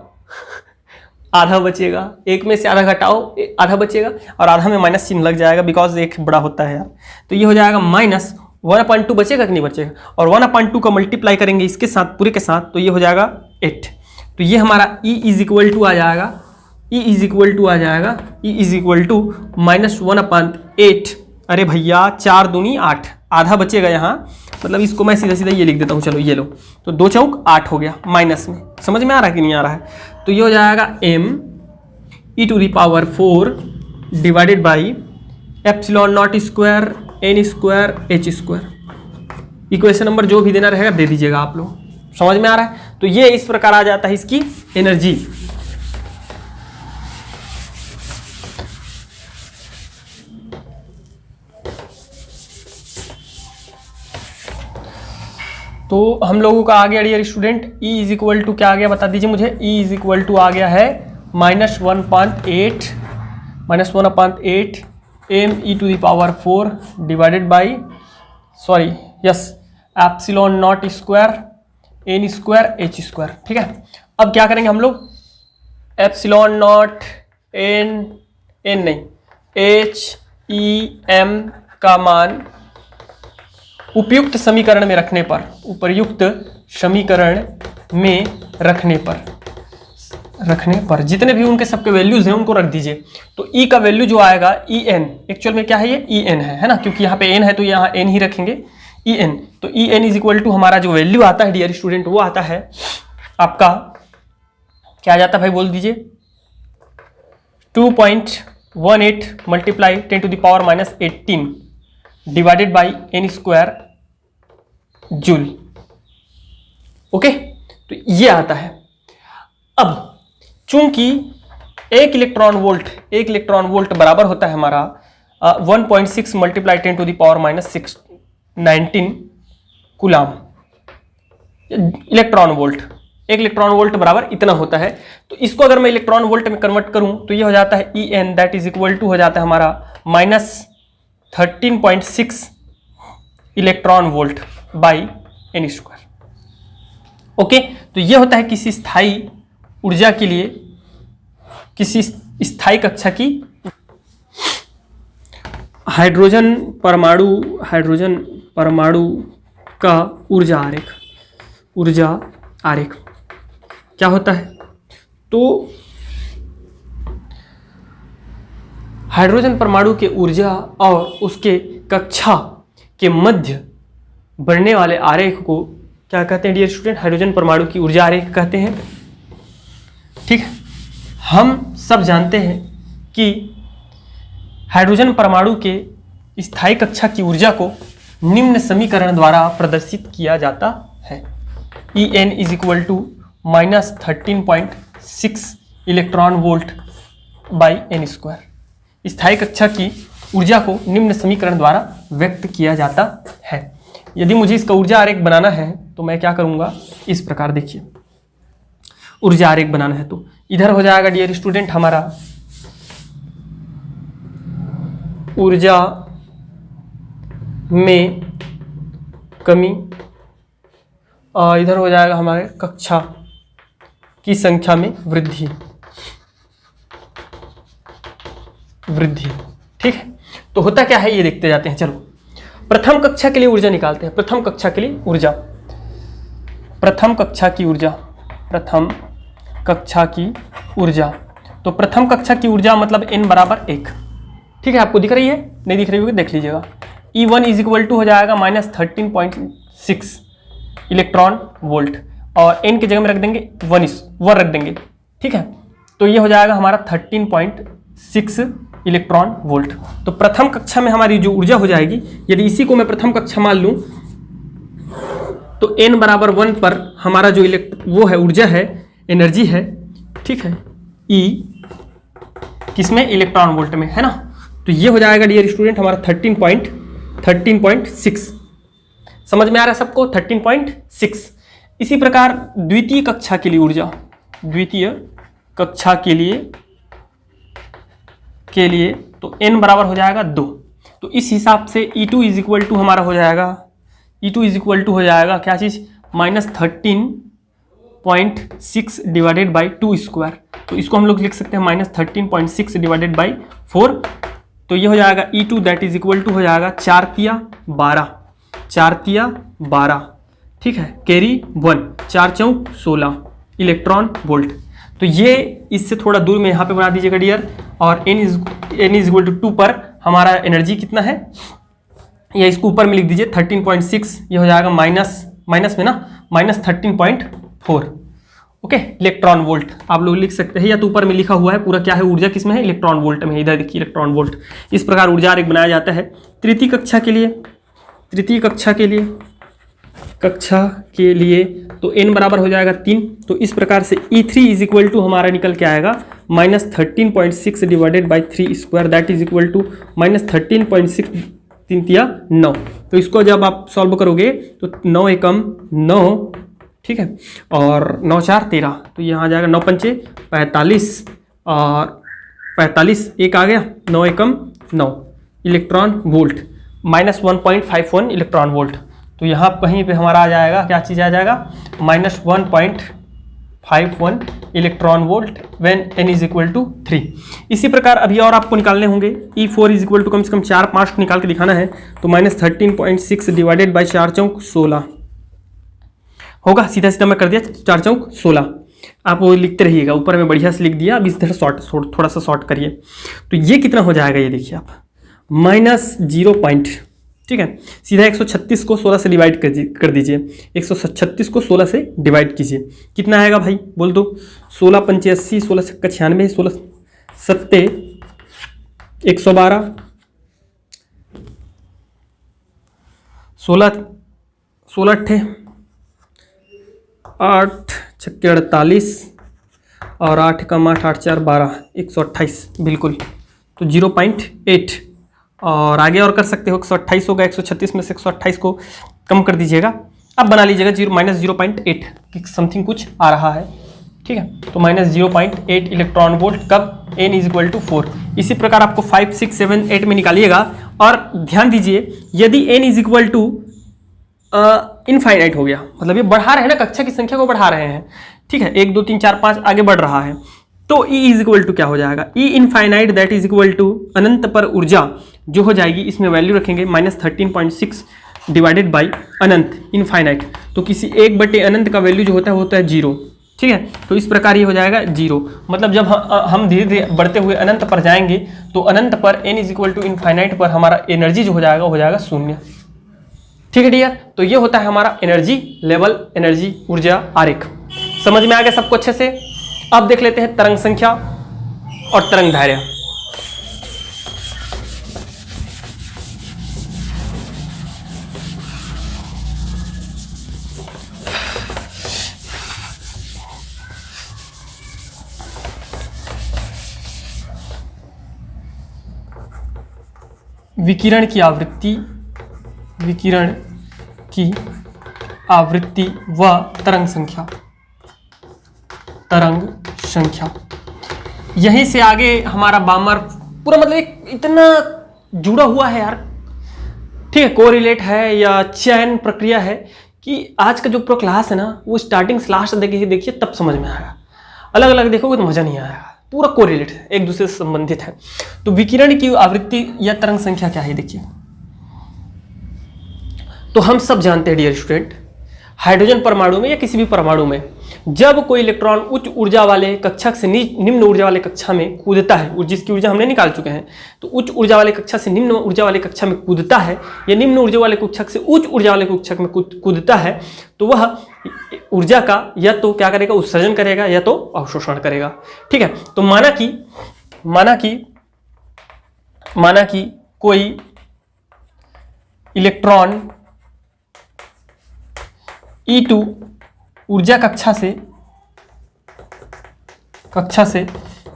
आधा बचेगा, 1 में से आधा घटाओ आधा बचेगा, और आधा में माइनस चिन्ह लग जाएगा बिकॉज 1 बड़ा होता है यार। तो ये हो जाएगा -1/2 बचेगा कि नहीं बचेगा, और 1/2 का मल्टीप्लाई करेंगे इसके साथ पूरे के साथ तो ये हो जाएगा 8। तो ये हमारा E इज इक्वल टू आ जाएगा, E इज इक्वल टू आ जाएगा, E इज इक्वल टू -1/8। अरे भैया 4 दूनी 8, आधा बचेगा यहाँ, मतलब इसको मैं सीधा सीधा ये लिख देता हूँ, चलो ये लो। तो 2 चौक 8 हो गया माइनस में। समझ में आ रहा है कि नहीं आ रहा है? तो ये हो जाएगा m E to the power 4 divided by epsilon naught square N square H square. Equation number जो भी देना रहेगा दे दीजिएगा आप लोग। समझ में आ रहा है? तो ये इस प्रकार आ जाता है इसकी एनर्जी। तो हम लोगों का आ गया dear student, E is equal to क्या आ गया बता दीजिए मुझे। E इज इक्वल टू आ गया है -1/8 m E to the power 4 divided by epsilon naught square N square H square. ठीक है, अब क्या करेंगे हम लोग, एप्सिलॉन नॉट एन नहीं एच ई एम का मान उपयुक्त समीकरण में रखने पर, उपर्युक्त समीकरण में रखने पर जितने भी उनके सबके वैल्यूज हैं उनको रख दीजिए। तो E का वैल्यू जो आएगा En, एक्चुअल में क्या है ये En है ना, क्योंकि यहाँ पे n है तो यहाँ n ही रखेंगे En। तो En इज इक्वल टू हमारा जो वैल्यू आता है डियर स्टूडेंट वो आता है आपका, क्या आ जाता है भाई बोल दीजिए, 2.18 multiply 10 to the power -18 divided by n square joule. Okay, तो ये आता है। अब चूंकि 1 इलेक्ट्रॉन वोल्ट बराबर होता है हमारा 1.6 multiply 10 to the power -19 coulomb electron volt. 1 electron volt बराबर इतना होता है। तो इसको अगर मैं इलेक्ट्रॉन वोल्ट में कन्वर्ट करूं तो ये हो जाता है En, that is equal to हो जाता है हमारा -13.6 electron volt by N square. Okay, तो ये होता है किसी स्थायी ऊर्जा के लिए, किसी स्थायी कक्षा की हाइड्रोजन परमाणु का ऊर्जा आरेख क्या होता है। तो हाइड्रोजन परमाणु के ऊर्जा और उसके कक्षा के मध्य बढ़ने वाले आरेख को क्या कहते हैं डियर स्टूडेंट, हाइड्रोजन परमाणु की ऊर्जा आरेख कहते हैं। ठीक है, हम सब जानते हैं कि हाइड्रोजन परमाणु के स्थायी कक्षा की ऊर्जा को निम्न समीकरण द्वारा प्रदर्शित किया जाता है। En is equal to -13.6 electron volt by N square. स्थायी कक्षा की ऊर्जा को निम्न समीकरण द्वारा व्यक्त किया जाता है। यदि मुझे इसका ऊर्जा आरेख बनाना है तो मैं क्या करूंगा, इस प्रकार देखिए, ऊर्जा आरेख बनाना है तो इधर हो जाएगा डियर स्टूडेंट हमारा ऊर्जा में कमी, और इधर हो जाएगा हमारे कक्षा की संख्या में वृद्धि। ठीक है, तो होता क्या है ये देखते जाते हैं। चलो प्रथम कक्षा के लिए ऊर्जा निकालते हैं। प्रथम कक्षा के लिए ऊर्जा, प्रथम कक्षा की ऊर्जा, प्रथम कक्षा की ऊर्जा, तो प्रथम कक्षा की ऊर्जा मतलब n बराबर 1। ठीक है, आपको दिख रही है, नहीं दिख रही होगी देख लीजिएगा। E1 इज इक्वल टू हो जाएगा -13.6 इलेक्ट्रॉन वोल्ट, और n की जगह में रख देंगे 1 रख देंगे। ठीक है, तो ये हो जाएगा हमारा 13.6 इलेक्ट्रॉन वोल्ट। तो प्रथम कक्षा में हमारी जो ऊर्जा हो जाएगी, यदि इसी को मैं प्रथम कक्षा मान लूं तो n बराबर 1 पर हमारा जो वो है ऊर्जा है, एनर्जी है, ठीक है, E किसमें, इलेक्ट्रॉन वोल्ट में, है ना। तो ये हो जाएगा डियर स्टूडेंट हमारा 13.6। समझ में आ रहा है सबको, 13.6। इसी प्रकार द्वितीय कक्षा के लिए ऊर्जा, द्वितीय कक्षा के लिए तो n बराबर हो जाएगा 2। तो इस हिसाब से E2 इज इक्वल टू हमारा हो जाएगा, E2 इज इक्वल टू हो जाएगा क्या चीज़, -13.6 डिवाइडेड बाई 2 स्क्वायर। तो इसको हम लोग लिख सकते हैं -13.6 डिवाइडेड बाई 4। तो ये हो जाएगा E2 that is equal to हो जाएगा 4 तिया 12, ठीक है, कैरी 1, 4 चौक 16 इलेक्ट्रॉन वोल्ट। तो ये इससे थोड़ा दूर में यहाँ पे बना दीजिएगा डियर, और n इज इक्वल टू 2 पर हमारा एनर्जी कितना है, या इसको ऊपर में लिख दीजिए 13.6, ये हो जाएगा माइनस में ना -13.4, ओके, इलेक्ट्रॉन वोल्ट आप लोग लिख सकते हैं, या तो ऊपर में लिखा हुआ है पूरा क्या है, ऊर्जा किस में है, इलेक्ट्रॉन वोल्ट में। इधर देखिए इलेक्ट्रॉन वोल्ट। इस प्रकार ऊर्जा आरेख बनाया जाता है। तृतीय कक्षा के लिए तो n बराबर हो जाएगा 3। तो इस प्रकार से E3 इज इक्वल टू हमारा निकल के आएगा -13.6 divided by 3 square, that is equal to -13.6, 3 तिया 9। तो इसको जब आप सॉल्व करोगे तो 9 एकम 9, ठीक है, और 9 4 13, तो यहाँ आ जाएगा 9 पंचे 45, और 45 एक आ गया, 9 एकम 9 इलेक्ट्रॉन वोल्ट, -1.51 इलेक्ट्रॉन वोल्ट। तो यहाँ कहीं पे हमारा आ जाएगा, क्या चीज़ आ जाएगा, -1.51 electron volt when n is equal to 3। इसी प्रकार अभी और आपको निकालने होंगे। E4 is equal to come से कम 4-5 निकाल के दिखाना है। तो -13.6 डिवाइडेड बाई 4 चौक 16 होगा, सीधा सीधा मैं कर दिया 4 चौक 16। आप वो लिखते रहिएगा, ऊपर में बढ़िया से लिख दिया, अब इस तरह थोड़ा सा शॉर्ट करिए। तो ये कितना हो जाएगा, ये देखिए आप, -0. ठीक है, सीधा 136 को 16 से डिवाइड कर दीजिए, 136 को 16 से डिवाइड कीजिए, कितना आएगा भाई बोल दो, 16 पंचे 80, 16 छक्का 96, 16 सत्ते 112, 16 अट्ठे 8 छक्के 48, और 8 कम 8 8 4 12, 128 बिल्कुल। तो 0.8, और आगे और कर सकते हो, 128 होगा, 136 में से 128 को कम कर दीजिएगा, अब बना लीजिएगा -0.8 कि समथिंग कुछ आ रहा है। ठीक है, तो -0.8 इलेक्ट्रॉन वोल्ट कब, n इज इक्वल टू 4। इसी प्रकार आपको 5 6 7 8 में निकालिएगा, और ध्यान दीजिए यदि n is equal to infinite हो गया, मतलब ये बढ़ा रहे हैं ना, कक्षा की संख्या को बढ़ा रहे हैं, ठीक है, 1 2 3 4 5 आगे बढ़ रहा है, तो E इज इक्वल टू क्या हो जाएगा, E infinite that is equal to अनंत पर ऊर्जा जो हो जाएगी, इसमें वैल्यू रखेंगे -13.6 डिवाइडेड बाई अनंत इनफाइनाइट। तो किसी 1 अनंत का वैल्यू जो होता है वो होता है 0। ठीक है, तो इस प्रकार ये हो जाएगा 0, मतलब जब हम धीरे धीरे बढ़ते हुए अनंत पर जाएंगे तो अनंत पर n is equal to infinite पर हमारा एनर्जी जो हो जाएगा 0। ठीक है डियर, तो ये होता है हमारा एनर्जी लेवल, एनर्जी ऊर्जा आरेख। समझ में आ गया सबको अच्छे से। अब देख लेते हैं तरंग संख्या और तरंग धार्य। विकिरण की आवृत्ति व तरंग संख्या। यहीं से आगे हमारा बामर पूरा मतलब एक इतना जुड़ा हुआ है यार, ठीक है, कोरिलेट है या चयन प्रक्रिया है कि आज का जो पूरा क्लास है ना वो स्टार्टिंग से लास्ट देखिए तब समझ में आएगा। अलग अलग देखोगे तो मजा नहीं आएगा, पूरा कोरिलेट है, एक दूसरे से संबंधित है। तो विकिरण की आवृत्ति या तरंग संख्या क्या है देखिए। तो हम सब जानते हैं डियर स्टूडेंट, हाइड्रोजन परमाणु में या किसी भी परमाणु में जब कोई इलेक्ट्रॉन उच्च ऊर्जा वाले कक्षक से निम्न ऊर्जा वाले कक्षा में कूदता है, जिसकी ऊर्जा हमने निकाल चुके हैं, तो उच्च ऊर्जा वाले कक्षा से निम्न ऊर्जा वाले कक्षा में कूदता है या निम्न ऊर्जा वाले कक्षक से उच्च ऊर्जा वाले कक्षक में कूदता है, तो वह ऊर्जा का या तो क्या करेगा, उत्सर्जन करेगा या तो अवशोषण करेगा। ठीक है, तो माना कि कोई इलेक्ट्रॉन E2 ऊर्जा कक्षा से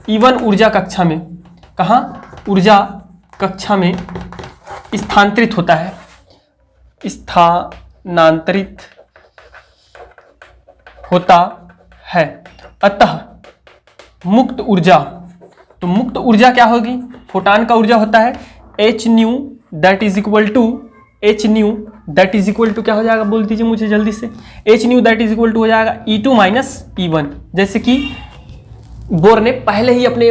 E1 ऊर्जा कक्षा में, कहाँ, ऊर्जा कक्षा में स्थानांतरित होता है, अतः मुक्त ऊर्जा, तो मुक्त ऊर्जा क्या होगी, फोटॉन का ऊर्जा होता है h nu that is equal to क्या हो जाएगा, बोल दीजिए मुझे जल्दी से। h nu that is equal to हो जाएगा E2 माइनस E1, जैसे कि बोर ने पहले ही अपने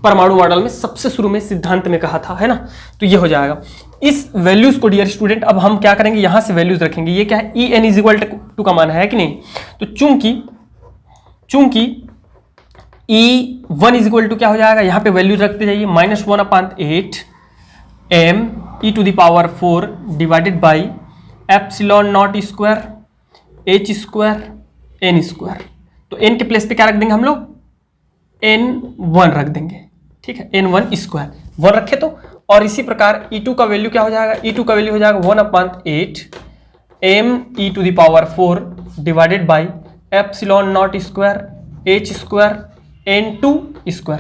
परमाणु मॉडल में सबसे शुरू में सिद्धांत में कहा था, है ना। तो ये हो जाएगा। इस वैल्यूज को डियर स्टूडेंट अब हम क्या करेंगे, यहां से वैल्यूज रखेंगे। ये क्या है, En इज इक्वल टू का मान है कि नहीं। तो चूंकि E1 इज इक्वल टू क्या हो जाएगा, यहाँ पे वैल्यूज रखते जाइए, -1/8 m e⁴ divided by epsilon naught square h² n²। तो n के प्लेस पे क्या रख देंगे हम लोग, n1 रख देंगे, ठीक है, n1² 1 रखे तो। और इसी प्रकार E2 का वैल्यू क्या हो जाएगा, E2 का वैल्यू हो जाएगा 1/8 m e⁴ divided by epsilon naught square h² n2²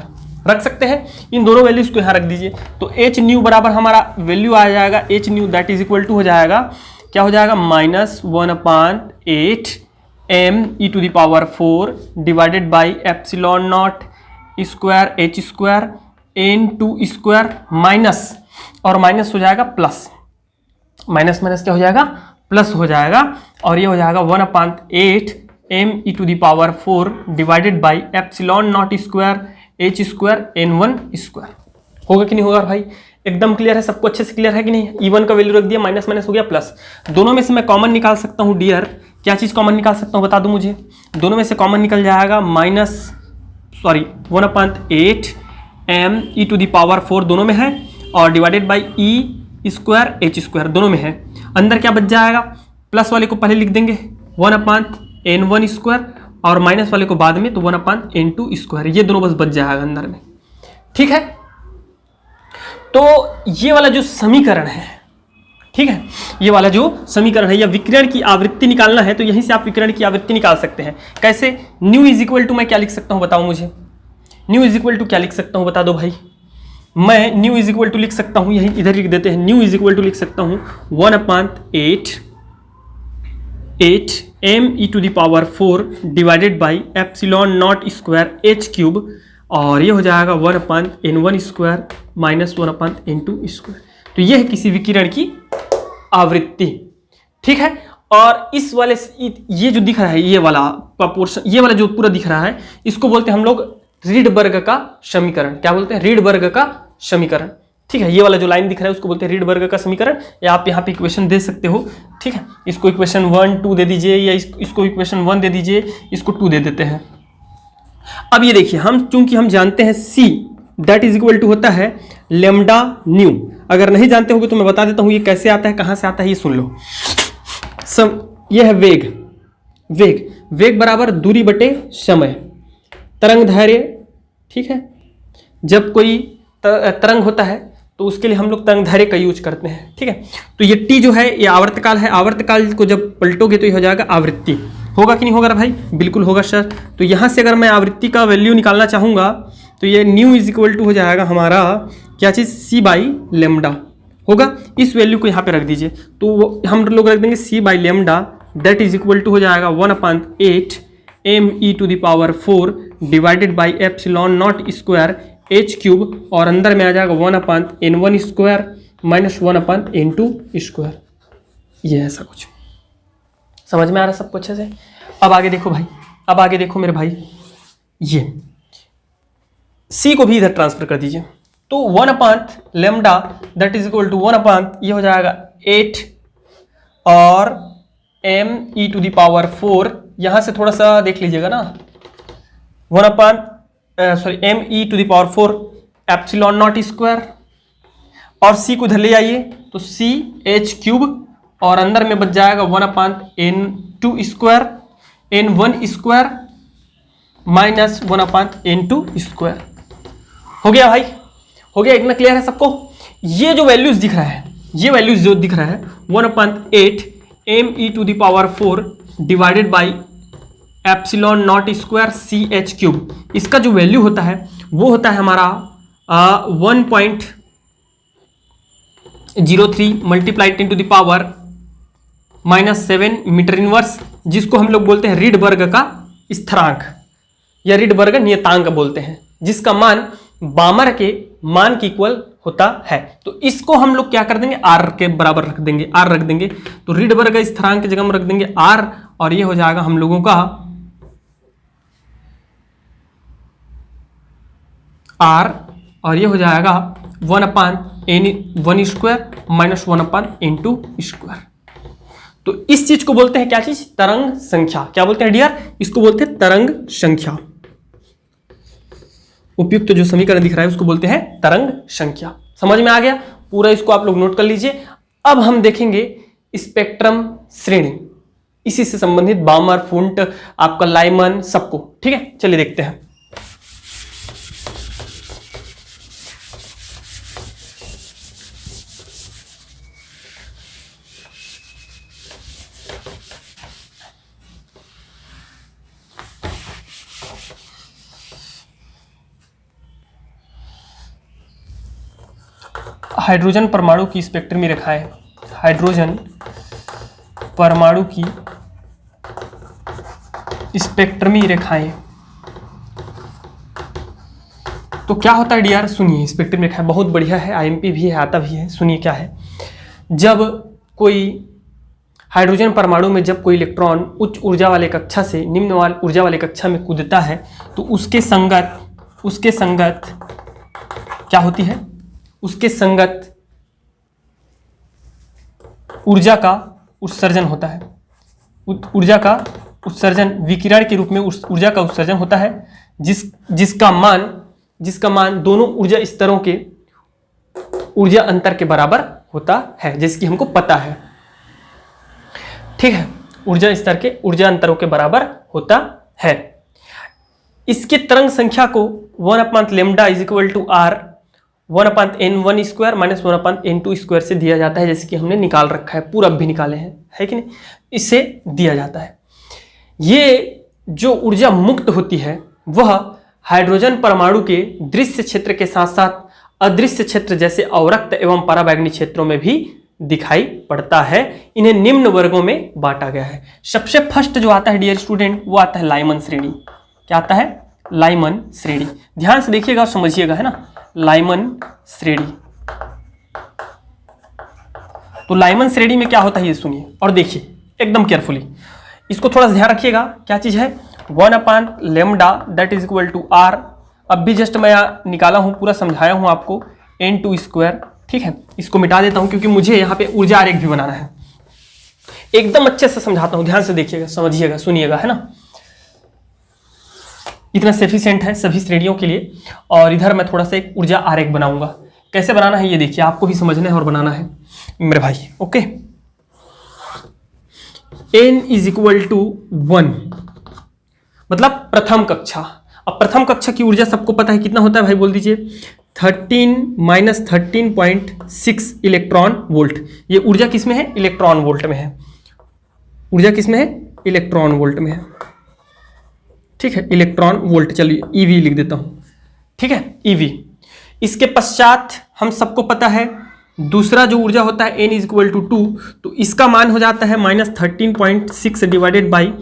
रख सकते हैं। इन दोनों वैल्यूज को यहाँ रख दीजिए। तो h न्यू बराबर हमारा वैल्यू आ जाएगा, h nu that is equal to हो जाएगा, क्या हो जाएगा, -1/8 m e⁴ divided by epsilon naught square h² n2² minus, और माइनस हो जाएगा प्लस, माइनस क्या हो जाएगा, प्लस हो जाएगा। और ये हो जाएगा 1/8 m e⁴ divided by epsilon naught square h² n1²। होगा कि नहीं होगा भाई, एकदम क्लियर है, सबको अच्छे से क्लियर है कि नहीं। E1 का वैल्यू रख दिया, माइनस हो गया प्लस। दोनों में से मैं कॉमन निकाल सकता हूँ डियर, क्या चीज़ कॉमन निकाल सकता हूँ बता दो मुझे। दोनों में से कॉमन निकल जाएगा 1/8 m e⁴ दोनों में है, और डिवाइडेड बाई E² h² दोनों में है। अंदर क्या बच जाएगा, प्लस वाले को पहले लिख देंगे 1/n1², और माइनस वाले को बाद में, तो 1/n2²। ये दोनों बस बच जाएगा अंदर में, ठीक है। तो ये वाला जो समीकरण है, ठीक है, ये वाला जो समीकरण है, या विकिरण की आवृत्ति निकालना है, तो यहीं से आप विकिरण की आवृत्ति निकाल सकते हैं। कैसे, न्यू इज इक्वल टू मैं क्या लिख सकता हूं बताओ मुझे, न्यू इज इक्वल टू क्या लिख सकता हूं बता दो भाई। मैं न्यू इज इक्वल टू लिख सकता हूं, यही इधर लिख देते हैं, न्यू इज इक्वल टू लिख सकता हूं 1/8 m e⁴ divided by epsilon naught square h³, और ये हो जाएगा 1/n1² माइनस 1/n2²। तो ये है किसी विकिरण की आवृत्ति, ठीक है। और इस वाले ये जो दिख रहा है, ये वाला पोर्शन, ये वाला जो पूरा दिख रहा है, इसको बोलते हैं हम लोग रीडबर्ग का समीकरण। क्या बोलते हैं, रीडबर्ग का समीकरण, ठीक है। ये वाला जो लाइन दिख रहा है उसको बोलते हैं रीडबर्ग का समीकरण, या आप यहाँ पे इक्वेशन दे सकते हो, ठीक है। इसको इक्वेशन 1 2 दे दीजिए, या इसको इक्वेशन 1 दे दीजिए, इसको 2 दे देते हैं। अब ये देखिए, चूंकि हम जानते हैं C that is equal to होता है लेमडा न्यू। अगर नहीं जानते होगे तो मैं बता देता हूँ ये कैसे आता है, कहाँ से आता है, ये सुन लो। ये है वेग बराबर दूरी बटे समय, तरंग धैर्य, ठीक है। जब कोई तरंग होता है तो उसके लिए हम लोग तरंग धैर्य का यूज करते हैं, ठीक है। तो ये T जो है ये आवर्तकाल है, आवर्तकाल को जब पलटोगे तो ये हो जाएगा आवृत्ति। होगा कि नहीं होगा भाई, बिल्कुल होगा सर। तो यहाँ से अगर मैं आवृत्ति का वैल्यू निकालना चाहूँगा तो ये न्यू इज इक्वल टू हो जाएगा हमारा क्या चीज़, C/λ, होगा। इस वैल्यू को यहाँ पे रख दीजिए, तो हम लोग रख देंगे c by lambda that is equal to हो जाएगा 1/8 me⁴ divided by epsilon naught square h cube, और अंदर में आ जाएगा 1/n1 square minus 1/n2 square. ये ऐसा कुछ समझ में आ रहा है सबको अच्छे से। अब आगे देखो भाई, अब आगे देखो मेरे भाई, ये c को भी इधर ट्रांसफर कर दीजिए, तो 1/λ दैट इज इक्वल टू 1/ ये हो जाएगा 8 और me⁴, यहां से थोड़ा सा देख लीजिएगा ना, me⁴ एप्सिलॉन नॉट स्क्वायर, और c को इधर ले आइए तो c h क्यूब, और अंदर में बच जाएगा 1/n2 square n1 square minus 1/n2 square. हो गया भाई, हो गया, इतना क्लियर है सबको। ये जो वैल्यूज दिख रहा है, ये वैल्यूज जो दिख रहा है 1/8 me⁴ divided by epsilon naught square C H cube, इसका जो वैल्यू होता है वो होता है हमारा 1.03 multiplied in to the power -7 metre inverse, जिसको हम लोग बोलते हैं रीडबर्ग का स्थिरांक या रीडबर्ग नियतांक बोलते हैं, जिसका मान बामर के मान के इक्वल होता है। तो इसको हम लोग क्या कर देंगे, आर के बराबर रख देंगे, आर रख देंगे, तो रीडबर्ग स्थिरांक की जगह में रख देंगे आर, और ये हो जाएगा हम लोगों का आर, और ये हो जाएगा 1/n1 square minus 1/n2 square. तो इस चीज को बोलते हैं क्या चीज, तरंग संख्या। क्या बोलते हैं डियर, इसको बोलते हैं तरंग संख्या। उपयुक्त जो समीकरण दिख रहा है उसको बोलते हैं तरंग संख्या। समझ में आ गया पूरा, इसको आप लोग नोट कर लीजिए। अब हम देखेंगे स्पेक्ट्रम श्रेणी, इसी से संबंधित बामर, फुंट, आपका लाइमन, सबको। ठीक है, चलिए देखते हैं। हाइड्रोजन परमाणु की स्पेक्ट्रमी रेखाएं, हाइड्रोजन परमाणु की स्पेक्ट्रमी रेखाएं। तो क्या होता है डियर, सुनिए, स्पेक्ट्रमी रेखाएं बहुत बढ़िया है, आईएमपी भी है, आता भी है। सुनिए क्या है, जब कोई हाइड्रोजन परमाणु में जब कोई इलेक्ट्रॉन उच्च ऊर्जा वाले कक्षा से निम्न ऊर्जा वाले कक्षा में कूदता है, तो उसके संगत क्या होती है, उसके संगत ऊर्जा का उत्सर्जन होता है। ऊर्जा का उत्सर्जन विकिरण के रूप में ऊर्जा का उत्सर्जन होता है, जिसका मान दोनों ऊर्जा स्तरों के ऊर्जा अंतर के बराबर होता है, जैसे कि हमको पता है। ठीक है, ऊर्जा स्तर के ऊर्जा अंतरों के बराबर होता है। इसके तरंग संख्या को 1/λ is equal to R 1/n1 square minus 1/n2 square से दिया जाता है, जैसे कि हमने निकाल रखा है, पूरा भी निकाले हैं, है कि नहीं, इससे दिया जाता है। ये जो ऊर्जा मुक्त होती है वह हाइड्रोजन परमाणु के दृश्य क्षेत्र के साथ साथ अदृश्य क्षेत्र जैसे अवरक्त एवं पराबैंगनी क्षेत्रों में भी दिखाई पड़ता है। इन्हें निम्न वर्गों में बांटा गया है। सबसे फर्स्ट जो आता है डियर स्टूडेंट, वो आता है लाइमन श्रेणी। क्या आता है, लाइमन श्रेणी। ध्यान से देखिएगा और समझिएगा, है ना, लाइमन श्रेणी। तो लाइमन श्रेणी में क्या होता है ये सुनिए और देखिए एकदम केयरफुली, इसको थोड़ा सा ध्यान रखिएगा। क्या चीज है, 1/λ that is equal to R. अब भी जस्ट मैं निकाला हूं, पूरा समझाया हूं आपको, n2 स्क्वायर। ठीक है, इसको मिटा देता हूं क्योंकि मुझे यहाँ पे ऊर्जा आरेख भी बनाना है। एकदम अच्छे से समझाता हूं, ध्यान से देखिएगा, समझिएगा, सुनिएगा, है ना। इतना सफिशिएंट है सभी श्रेणियों के लिए। और इधर मैं थोड़ा सा एक ऊर्जा आरेख बनाऊंगा। कैसे बनाना है ये देखिए, आपको भी समझना है और बनाना है मेरे भाई। Okay, n is equal to 1 मतलब प्रथम कक्षा। अब प्रथम कक्षा की ऊर्जा सबको पता है कितना होता है भाई, बोल दीजिए 13-13.6 इलेक्ट्रॉन वोल्ट। ये ऊर्जा किस में है, इलेक्ट्रॉन वोल्ट में है। ऊर्जा किस में है, इलेक्ट्रॉन वोल्ट में है। ठीक है, इलेक्ट्रॉन वोल्ट, चलिए EV लिख देता हूं। ठीक है, EV। इसके पश्चात हम सबको पता है दूसरा जो ऊर्जा होता है n इज इक्वल टू 2, तो इसका मान हो जाता है -13.6 डिवाइडेड बाई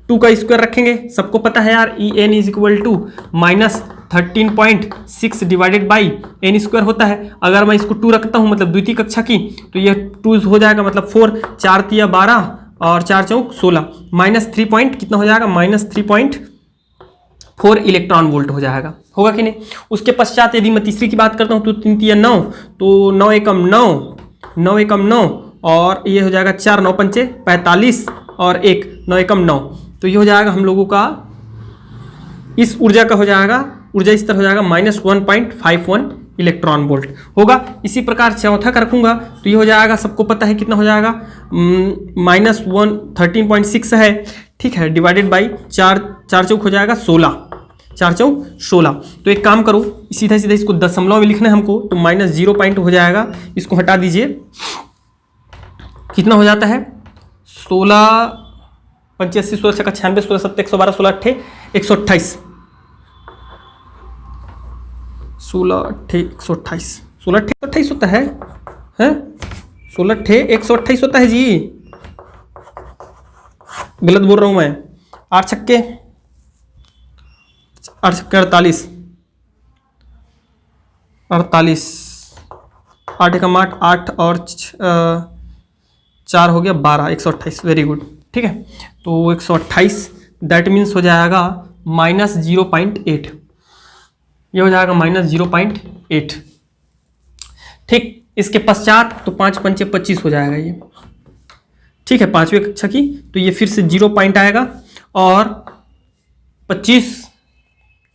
2 का स्क्वायर रखेंगे। सबको पता है यार E N is equal to -13.6 divided by N square होता है। अगर मैं इसको 2 रखता हूँ मतलब द्वितीय कक्षा की, तो ये 2 हो जाएगा मतलब 4, 4 तिया 12 और 4 चौक 16, -3 पॉइंट कितना हो जाएगा -3.4 इलेक्ट्रॉन वोल्ट हो जाएगा। होगा कि नहीं। उसके पश्चात यदि मैं तीसरी की बात करता हूँ तो 3 तिया 9, तो 9 एकम 9, 9 एकम 9 और ये हो जाएगा 4 9 पंचे 45 और 1 9 एकम 9, तो ये हो जाएगा हम लोगों का इस ऊर्जा का हो जाएगा, ऊर्जा स्तर हो जाएगा -1.51 इलेक्ट्रॉन वोल्ट होगा। इसी प्रकार चौथा का रखूंगा तो ये हो जाएगा, सबको पता है कितना हो जाएगा -13.6 है, ठीक है, डिवाइडेड बाई 4 चौक हो जाएगा 16, 4 चौक 16। तो एक काम करो, सीधा सीधा इसको दशमलव में लिखना है हमको, तो -0 पॉइंट हो जाएगा, इसको हटा दीजिए, कितना हो जाता है 16 85 16 96 16 7 112 16 8 128 16 8 128 16 8 128 होता है, 16 8 128 होता है जी, गलत बोल रहा हूं मैं। 8 छक्के 48 48 8 एकम 8 8 और 4 हो गया 12 128, वेरी गुड, ठीक है। तो 128 दैट मीन्स हो जाएगा -0.8, ये हो जाएगा -0.8, ठीक। इसके पश्चात तो 5 पंचे 25 हो जाएगा ये, ठीक है, 5वीं कक्षा की, तो ये फिर से 0 पॉइंट आएगा और 25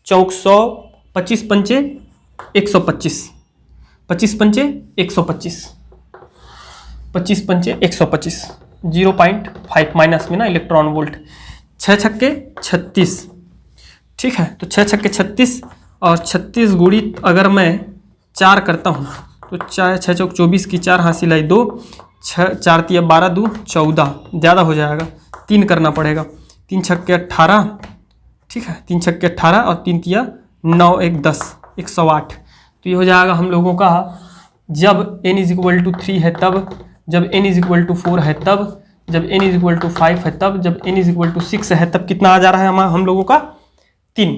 चौक 100, 25 पंचे 125, 25 पंचे 125, 25 पंचे 125, 0.5 माइनस में ना इलेक्ट्रॉन वोल्ट। 6 छक्के 36, ठीक है, तो 6 छक्के 36 और 36 गुणित अगर मैं 4 करता हूँ तो 6 चौक 24 की 4 हासिल आई 2, 4 तिया 12 2 14, ज़्यादा हो जाएगा, 3 करना पड़ेगा, 3 छक्के 18, ठीक है, 3 छक्के 18 और 3 तिया 9 1 10 108। तो ये हो जाएगा हम लोगों का, जब n इज इक्वल टू 3 है तब, जब n इज इक्वल टू 4 है तब, जब n इज इक्वल टू 5 है तब, जब n इज इक्वल टू 6 है तब कितना आ जा रहा है हम लोगों का 3।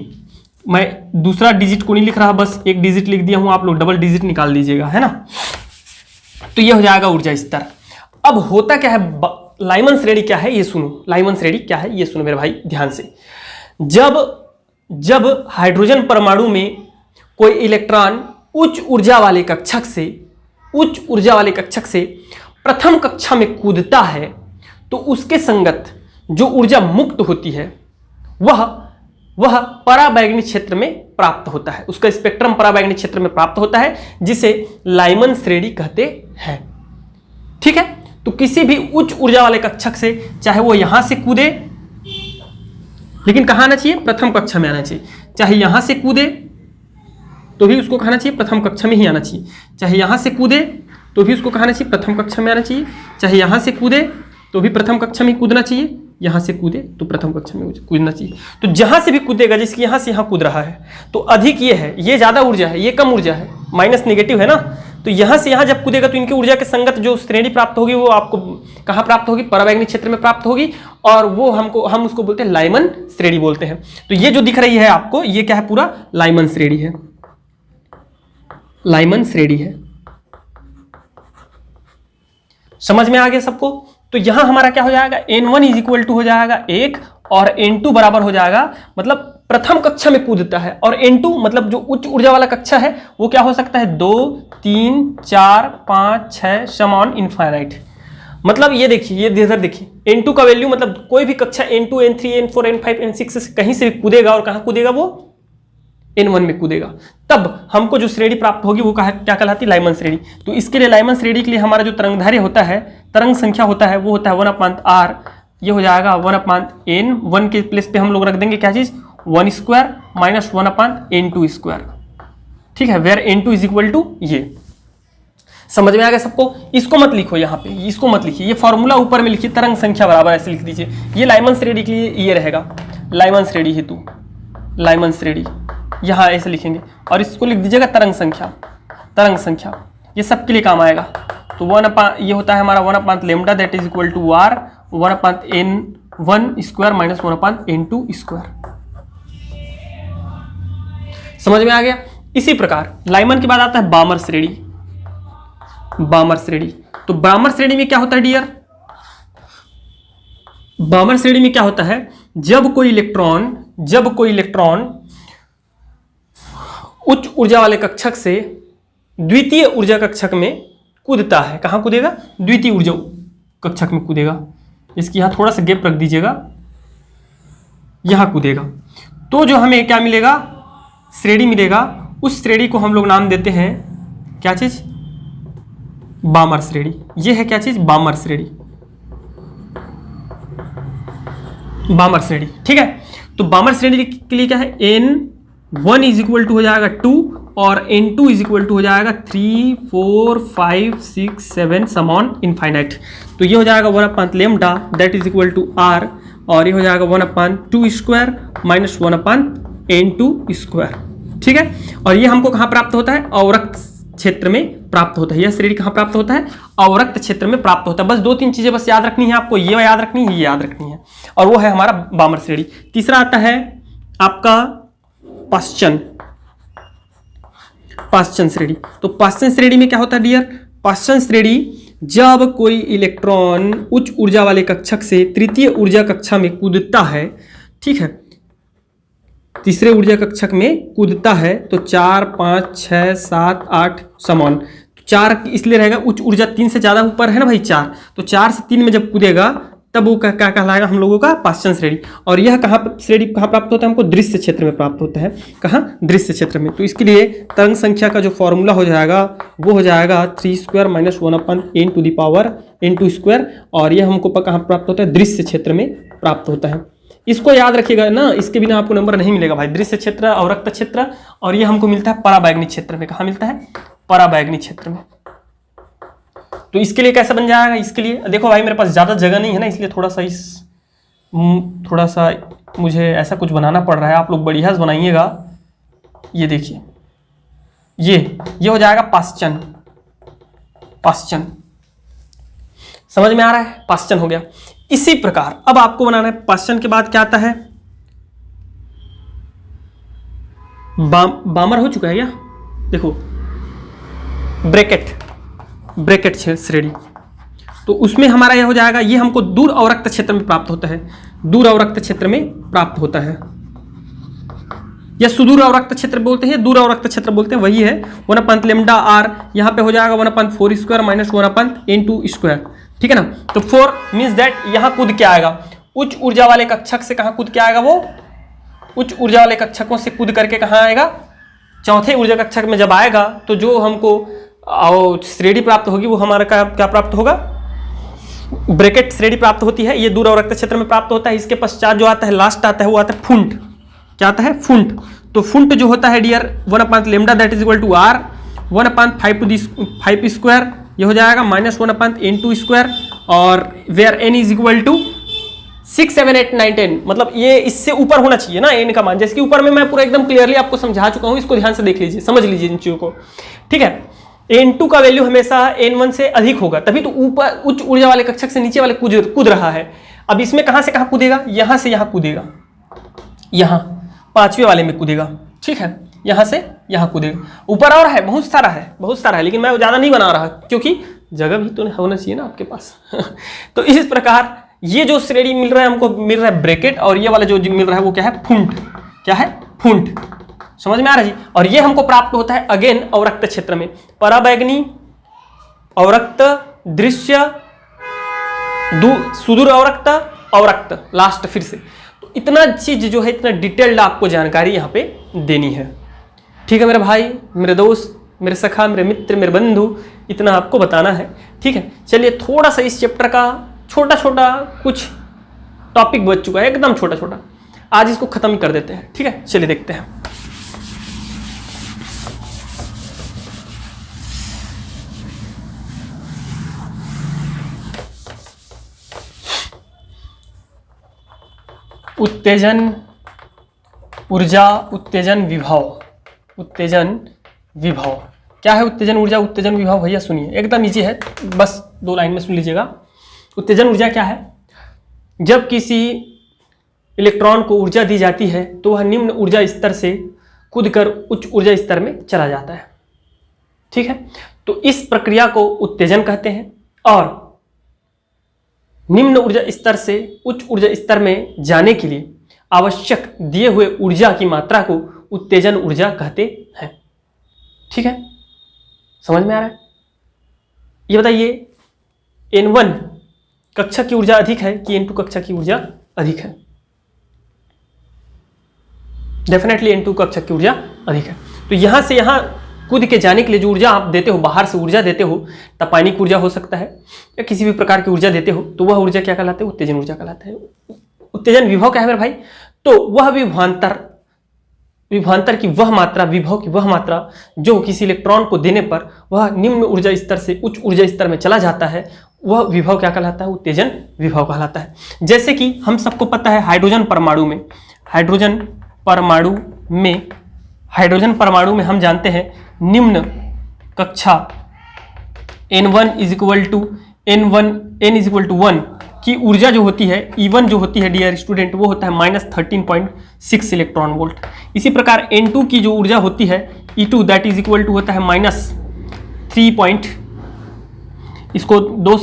मैं दूसरा डिजिट को नहीं लिख रहा, बस एक डिजिट लिख दिया हूँ, आप लोग डबल डिजिट निकाल दीजिएगा, है ना। तो ये हो जाएगा ऊर्जा स्तर। अब होता क्या है, लाइमन श्रेणी क्या है ये सुनो, लाइमन श्रेणी क्या है ये सुनो मेरे भाई ध्यान से। जब हाइड्रोजन परमाणु में कोई इलेक्ट्रॉन उच्च ऊर्जा वाले कक्षक से प्रथम कक्षा में कूदता है, तो उसके संगत जो ऊर्जा मुक्त होती है वह पराबैंगनी क्षेत्र में प्राप्त होता है, उसका स्पेक्ट्रम पराबैंगनी क्षेत्र में प्राप्त होता है, जिसे लाइमन श्रेणी कहते हैं, ठीक है। तो किसी भी उच्च ऊर्जा वाले कक्षक से, चाहे वो यहां से कूदे, लेकिन कहाँ आना चाहिए, प्रथम कक्षा में आना चाहिए, चाहे यहां से कूदे तो भी उसको कहना चाहिए प्रथम कक्षा में ही आना चाहिए, चाहे यहां से कूदे तो भी उसको कहना चाहिए प्रथम कक्षा में आना चाहिए, चाहे यहां से कूदे तो भी प्रथम कक्षा में कूदना चाहिए, यहाँ से कूदे तो प्रथम कक्षा में कूदना चाहिए। तो जहाँ से भी कूदेगा, जैसे यहाँ से यहाँ कूद रहा है, तो अधिक ये है, ये ज़्यादा ऊर्जा है, ये कम ऊर्जा है, माइनस नेगेटिव है ना। तो यहाँ से यहाँ जब कूदेगा तो इनकी ऊर्जा के संगत जो श्रेणी प्राप्त होगी वो आपको कहाँ प्राप्त होगी, पराबैंगनी क्षेत्र में प्राप्त होगी, और वो हम उसको बोलते हैं लाइमन श्रेणी बोलते हैं। तो ये जो दिख रही है आपको, ये क्या है, पूरा लाइमन श्रेणी है, लाइमन श्रेणी है। समझ में आ गया सबको। तो यहां हमारा क्या हो जाएगा, n1 इज इक्वल टू हो जाएगा 1 और n2 बराबर हो जाएगा, मतलब प्रथम कक्षा में कूदता है, और n2 मतलब जो उच्च ऊर्जा वाला कक्षा है वो क्या हो सकता है, 2 3 4 5 6 समान इनफाइनाइट। मतलब ये देखिए, ये इधर देखिए, n2 का वैल्यू मतलब कोई भी कक्षा n2 n3 n4 n5 n6 से कहीं से भी कूदेगा, और कहाँ कूदेगा, वो n1 में कूदेगा, तब हमको जो श्रेणी प्राप्त होगी वो क्या कहलाती है, लाइमन श्रेणी। तो इसके लिए लाइमन श्रेणी के लिए हमारा जो तरंगदैर्घ्य होता है, तरंग संख्या होता है, वो होता है 1/r, ये हो जाएगा 1/n, 1 के प्लेस पे हम लोग रख देंगे क्या चीज, 1 स्क्वायर माइनस 1/n2 स्क्वायर, ठीक है, where n2 is equal to ये। समझ में आ गया सबको। इसको मत लिखो यहाँ पे, इसको मत लिखिए, ये फॉर्मूला ऊपर में लिखिए, तरंग संख्या बराबर ऐसे लिख दीजिए। ये लाइमन श्रेणी के लिए ये रहेगा, लाइमन श्रेणी हेतु, लाइमन श्रेणी यहाँ ऐसे लिखेंगे, और इसको लिख दीजिएगा तरंग संख्या, तरंग संख्या, ये सब के लिए काम आएगा। तो ये होता है हमारा 1 lambda that is equal to R 1/n1 square minus 1/n2 square. समझ में आ गया। इसी प्रकार लाइमन के बाद आता है बामर श्रेणी। बामर श्रेणी, तो बामर श्रेणी में क्या होता है डियर, बामर श्रेणी में क्या होता है, जब कोई इलेक्ट्रॉन उच्च ऊर्जा वाले कक्षक से द्वितीय ऊर्जा कक्षक में कूदता है। कहां कूदेगा, द्वितीय ऊर्जा कक्षक में कूदेगा। इसकी यहां थोड़ा सा गैप रख दीजिएगा, यहां कूदेगा तो जो हमें क्या मिलेगा, श्रेणी मिलेगा। उस श्रेणी को हम लोग नाम देते हैं क्या चीज, बामर श्रेणी। ये है क्या चीज, बामर श्रेणी, बामर श्रेणी। ठीक है, तो बामर श्रेणी के लिए क्या है, n1 इज इक्वल टू हो जाएगा 2 और n2 इज इक्वल टू हो जाएगा 3 4 5 6 7 समॉन इनफाइनाइट। तो ये हो जाएगा 1 lambda that is equal to r और ये हो जाएगा 1/2 स्क्वायर माइनस 1/n2 स्क्वायर। ठीक है, और ये हमको कहाँ प्राप्त होता है, अवरक्त क्षेत्र में प्राप्त होता है। यह श्रेणी कहाँ प्राप्त होता है, अवरक्त क्षेत्र में प्राप्त होता है। बस 2-3 चीजें बस याद रखनी है आपको, ये याद रखनी है, ये याद रखनी है, और वो है हमारा बामर श्रेणी। तीसरा आता है आपका पाश्चन श्रेणी। तो पाश्चन श्रेणी में क्या होता है डियर, पाश्चन श्रेणी जब कोई इलेक्ट्रॉन उच्च ऊर्जा वाले कक्षक से तृतीय ऊर्जा कक्षा में कूदता है, ठीक है, तीसरे ऊर्जा कक्षक में कूदता है, तो 4 5 6 7 8 समान 4 इसलिए रहेगा, उच्च ऊर्जा 3 से ज्यादा ऊपर है ना भाई 4, तो 4 से 3 में जब कूदेगा तब वो क्या कहलाएगा हम लोगों का, पाश्चन श्रेणी। और यह श्रेणी कहाँ प्राप्त होता है, हमको दृश्य क्षेत्र में प्राप्त होता है। कहाँ, दृश्य क्षेत्र में। तो इसके लिए तरंग संख्या का जो फॉर्मूला हो जाएगा वो हो जाएगा 3 स्क्वायर माइनस 1/n2 स्क्वायर, और यह हमको कहाँ प्राप्त होता है, दृश्य क्षेत्र में प्राप्त होता है। इसको याद रखिएगा ना, इसके बिना आपको नंबर नहीं मिलेगा भाई। दृश्य क्षेत्र, अवरक्त क्षेत्र, और ये हमको मिलता है पराबैंगनी क्षेत्र में। कहाँ मिलता है, पराबैंगनी क्षेत्र में। तो इसके लिए कैसे बन जाएगा, इसके लिए देखो भाई मेरे पास ज़्यादा जगह नहीं है ना, इसलिए थोड़ा सा मुझे ऐसा कुछ बनाना पड़ रहा है। आप लोग बढ़िया से बनाइएगा। ये देखिए, ये हो जाएगा पाश्चन। समझ में आ रहा है, पाश्चन हो गया। इसी प्रकार अब आपको बनाना है, पाश्चन के बाद क्या आता है, बामर हो चुका है क्या, देखो ब्रैकेट श्रेणी। तो उसमें हमारा यह हो जाएगा, ये हमको दूर अवरक्त क्षेत्र में प्राप्त होता है, दूर अवरक्त क्षेत्र में प्राप्त होता है, या सुदूर अवरक्त क्षेत्र बोलते हैं, दूर अवरक्त क्षेत्र बोलते हैं, वही है 1 लेमडा r। यहाँ पे हो जाएगा 1/4 स्क्वायर माइनस 1/n2 स्क्वायर। ठीक है ना। तो 4 मीन्स दैट यहाँ कूद के आएगा, उच्च ऊर्जा वाले कक्षक से कहाँ कूद के आएगा, वो उच्च ऊर्जा वाले कक्षकों से कूद करके कहाँ आएगा, चौथे ऊर्जा कक्षक में जब आएगा तो जो हमको श्रेणी प्राप्त होगी वो हमारा क्या प्राप्त होगा, ब्रैकेट श्रेणी प्राप्त होती है। ये दूर अवरक्त क्षेत्र में प्राप्त होता है। इसके पश्चात जो आता है, लास्ट आता है, वो आता है फुंट। क्या आता है, फुंट। तो फुंट जो होता है dear 1 lambda that is equal to r 1/5 square, ये हो जाएगा माइनस 1/n2 स्क्वायर, और where n is equal to 6 7 8 9 10, मतलब ये इससे ऊपर होना चाहिए ना n का मान। जैसे कि ऊपर में मैं पूरा एकदम क्लियरली आपको समझा चुका हूं, इसको ध्यान से देख लीजिए, समझ लीजिए इन चीजों को। ठीक है, n2 का वैल्यू हमेशा n1 से अधिक होगा, तभी तो ऊपर उच्च ऊर्जा वाले कक्षक से नीचे वाले कूद रहा है। अब इसमें कहां से कहां कूदेगा, यहां से यहां कूदेगा, यहां 5वें वाले में कूदेगा। ठीक है, यहां से यहां कूदेगा। ऊपर और है, बहुत सारा है, लेकिन मैं ज्यादा नहीं बना रहा क्योंकि जगह भी तो होना चाहिए ना आपके पास। तो इस प्रकार ये जो श्रेणी मिल रहा है हमको, मिल रहा है ब्रैकेट, और ये वाला जो मिल रहा है वो क्या है, फुंट। क्या है, फुंट। समझ में आ रहा है जी। और ये हमको प्राप्त होता है अगेन अवरक्त क्षेत्र में, पराबैंगनी, अवरक्त, दृश्य, सुदूर अवरक्त, अवरक्त, लास्ट फिर से। तो इतना चीज जो है, इतना डिटेल्ड आपको जानकारी यहाँ पे देनी है। ठीक है मेरे भाई, मेरे दोस्त, मेरे सखा, मेरे मित्र, मेरे बंधु, इतना आपको बताना है। ठीक है, चलिए थोड़ा सा इस चैप्टर का छोटा छोटा कुछ टॉपिक बच चुका है, एकदम छोटा छोटा, आज इसको खत्म कर देते हैं। ठीक है, चलिए देखते हैं। उत्तेजन ऊर्जा, उत्तेजन विभव, उत्तेजन विभव। क्या है उत्तेजन ऊर्जा, उत्तेजन विभव? भैया सुनिए, एकदम नीचे है, बस 2 लाइन में सुन लीजिएगा। उत्तेजन ऊर्जा क्या है? जब किसी इलेक्ट्रॉन को ऊर्जा दी जाती है तो वह निम्न ऊर्जा स्तर से कूदकर उच्च ऊर्जा स्तर में चला जाता है। ठीक है, तो इस प्रक्रिया को उत्तेजन कहते हैं। और निम्न ऊर्जा स्तर से उच्च ऊर्जा स्तर में जाने के लिए आवश्यक दिए हुए ऊर्जा की मात्रा को उत्तेजन ऊर्जा कहते हैं। ठीक है, समझ में आ रहा है? ये बताइए, N1 कक्षा की ऊर्जा अधिक है कि N2 कक्षा की ऊर्जा अधिक है? डेफिनेटली N2 कक्षा की ऊर्जा अधिक है। तो यहां से यहां कूद के जाने के लिए जो ऊर्जा आप देते हो, बाहर से ऊर्जा देते हो, तपायनिक ऊर्जा हो सकता है या किसी भी प्रकार की ऊर्जा देते हो, तो वह ऊर्जा क्या कहलाते हैं? उत्तेजन ऊर्जा कहलाता है। उत्तेजन विभव क्या है मेरे भाई? तो वह विभवांतर की वह मात्रा, विभव की वह मात्रा जो किसी इलेक्ट्रॉन को देने पर वह निम्न ऊर्जा स्तर से उच्च ऊर्जा स्तर में चला जाता है, वह विभव क्या कहलाता है? उत्तेजन विभव कहलाता है। जैसे कि हम सबको पता है हाइड्रोजन परमाणु में हम जानते हैं निम्न कक्षा N1 N=1 की ऊर्जा जो होती है, E1 जो होती है डियर स्टूडेंट, वो होता है -13.6 इलेक्ट्रॉन वोल्ट। इसी प्रकार N2 की जो ऊर्जा होती है E2 that is equal to होता है -3. इसको 2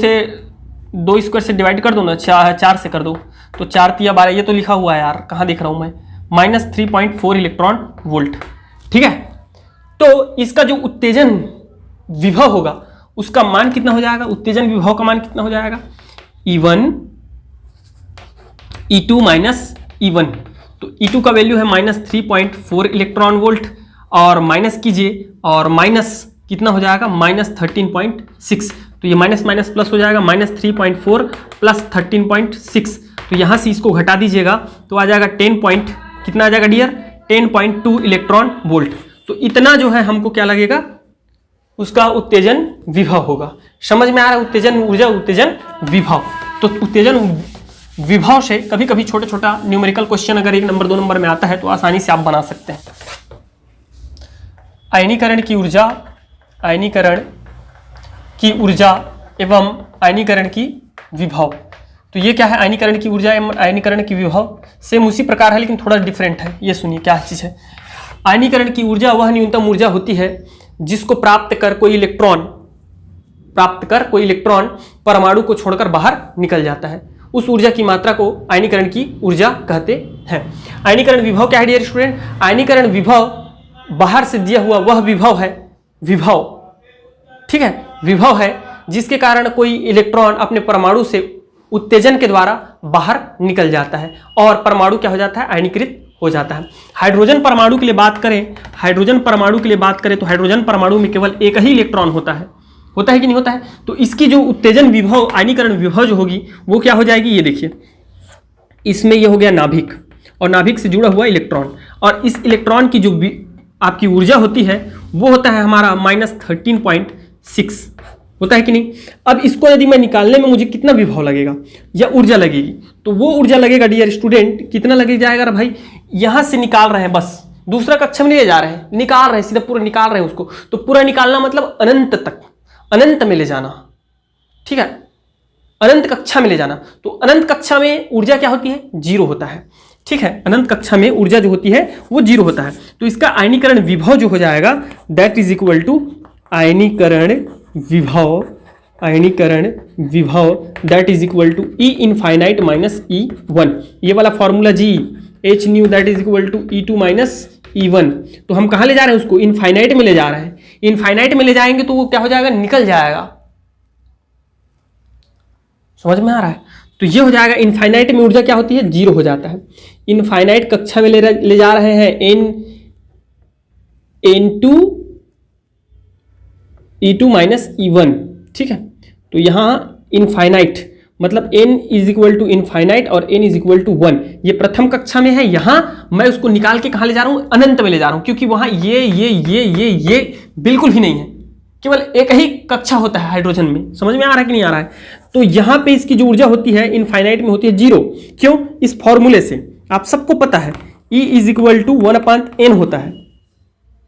स्क्वायर से डिवाइड कर दो ना, 4 से कर दो, तो 4 × 12, ये तो लिखा हुआ है यार, कहाँ देख रहा हूँ मैं, -3.4 इलेक्ट्रॉन वोल्ट। ठीक है, तो इसका जो उत्तेजन विभव होगा उसका मान कितना हो जाएगा? उत्तेजन विभव का मान कितना हो जाएगा? E1 E2 E1। तो E2 का वैल्यू है -3.4 इलेक्ट्रॉन वोल्ट, और माइनस कीजिए, और माइनस कितना हो जाएगा? -13.6। तो ये माइनस माइनस प्लस हो जाएगा, -3.4 प्लस 13.6। तो यहाँ से इसको घटा दीजिएगा तो आ जाएगा 10 पॉइंट, कितना आ जाएगा डियर? 10.2 electron volt. तो इतना जो है हमको क्या लगेगा? उसका उत्तेजन विभव होगा। समझ में आ रहा है? उत्तेजन ऊर्जा, उत्तेजन विभव। तो उत्तेजन विभव से कभी कभी छोटा छोटा न्यूमेरिकल क्वेश्चन अगर 1 नंबर 2 नंबर में आता है तो आसानी से आप बना सकते हैं। आयनीकरण की ऊर्जा एवं आयनीकरण की विभव। तो ये क्या है? आयनीकरण की ऊर्जा एवं आयनीकरण की विभव सेम उसी प्रकार है लेकिन थोड़ा डिफरेंट है। ये सुनिए क्या चीज़ है। आयनीकरण की ऊर्जा वह न्यूनतम ऊर्जा होती है जिसको प्राप्त कर कोई इलेक्ट्रॉन परमाणु को छोड़कर बाहर निकल जाता है। उस ऊर्जा की मात्रा को आयनीकरण की ऊर्जा कहते हैं। आयनीकरण विभव क्या है डियर स्टूडेंट? आयनीकरण विभव बाहर से दिया हुआ वह विभव है, विभव, ठीक है, विभव है जिसके कारण कोई इलेक्ट्रॉन अपने परमाणु से उत्तेजन के द्वारा बाहर निकल जाता है और परमाणु क्या हो जाता है? आयनीकृत हो जाता है। हाइड्रोजन परमाणु के लिए बात करें तो हाइड्रोजन परमाणु में केवल एक ही इलेक्ट्रॉन होता है कि नहीं होता है? तो इसकी जो उत्तेजन विभव, आयनीकरण विभव जो होगी वो क्या हो जाएगी? ये देखिए, इसमें ये हो गया नाभिक, और नाभिक से जुड़ा हुआ इलेक्ट्रॉन, और इस इलेक्ट्रॉन की जो आपकी ऊर्जा होती है वो होता है हमारा -13.6 होता है कि नहीं? अब इसको यदि मैं निकालने में मुझे कितना विभव लगेगा या ऊर्जा लगेगी, तो वो ऊर्जा लगेगा डियर स्टूडेंट, कितना लगे जाएगा भाई? यहां से निकाल रहे हैं, बस दूसरा कक्षा में ले जा रहे हैं, निकाल रहे हैं, सीधा पूरा निकाल रहे हैं उसको। तो पूरा निकालना मतलब अनंत तक, अनंत में ले जाना, ठीक है, अनंत कक्षा में ले जाना। तो अनंत कक्षा में ऊर्जा क्या होती है? 0 होता है, ठीक है। अनंत कक्षा में ऊर्जा जो होती है वो 0 होता है। तो इसका आयनीकरण विभव जो हो जाएगा दैट इज इक्वल टू आयनीकरण विभव that is equal to E infinite minus E1। ये वाला formula G H nu that is equal to E2 minus E1। तो हम कहाँ ले जा रहे हैं उसको? इनफाइनाइट में ले जा रहे हैं। इनफाइनाइट में ले जाएंगे तो वो क्या हो जाएगा? निकल जाएगा। समझ में आ रहा है? तो ये हो जाएगा, इनफाइनाइट में ऊर्जा क्या होती है? 0 हो जाता है। इनफाइनाइट कक्षा में ले जा रहे हैं N2 E2 माइनस E1, ठीक है। तो यहाँ इनफाइनाइट मतलब n is equal to infinite और n इज इक्वल टू 1, ये प्रथम कक्षा में है। यहाँ मैं उसको निकाल के कहाँ ले जा रहा हूँ? अनंत में ले जा रहा हूँ, क्योंकि वहाँ ये बिल्कुल ही नहीं है, केवल एक ही कक्षा होता है हाइड्रोजन में। समझ में आ रहा है कि नहीं आ रहा है? तो यहाँ पे इसकी जो ऊर्जा होती है इनफाइनाइट में होती है 0। क्यों? इस फॉर्मूले से आप सबको पता है E is equal to 1/n होता है,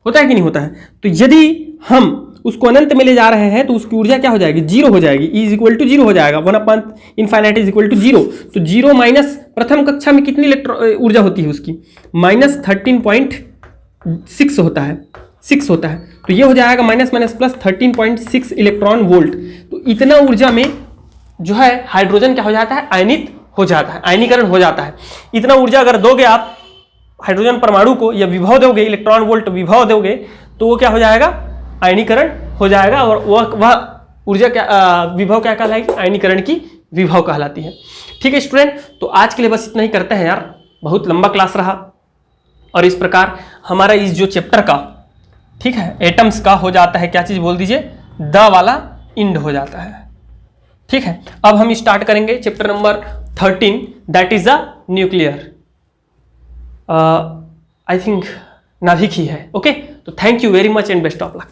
होता है कि नहीं होता है? तो यदि हम उसको अनंत में ले जा रहे हैं तो उसकी ऊर्जा क्या हो जाएगी? जीरो हो जाएगी। E is equal to zero हो जाएगा, 1/∞ इज इक्वल टू जीरो। तो जीरो माइनस प्रथम कक्षा में कितनी ऊर्जा होती है उसकी? -13.6 होता है, 6 होता है। तो ये हो जाएगा minus minus plus 13.6 electron volt. तो इतना ऊर्जा में जो है हाइड्रोजन क्या हो जाता है? आयनित हो जाता है, आयनीकरण हो जाता है। इतना ऊर्जा अगर दोगे आप हाइड्रोजन परमाणु को, या विभव दोगे, इलेक्ट्रॉन वोल्ट विभव दोगे, तो वो क्या हो जाएगा? आयनीकरण हो जाएगा। और वह ऊर्जा क्या, विभव क्या कहलाएगी? आयनीकरण की विभव कहलाती है। ठीक है स्टूडेंट, तो आज के लिए बस इतना ही करते हैं यार, बहुत लंबा क्लास रहा। और इस प्रकार हमारा इस जो चैप्टर का, ठीक है, एटम्स का हो जाता है, क्या चीज बोल दीजिए, द वाला इंड हो जाता है। ठीक है, अब हम स्टार्ट करेंगे chapter number 13, that is the nuclear. I think नाभिक ही है। ओके, तो thank you very much and best of luck.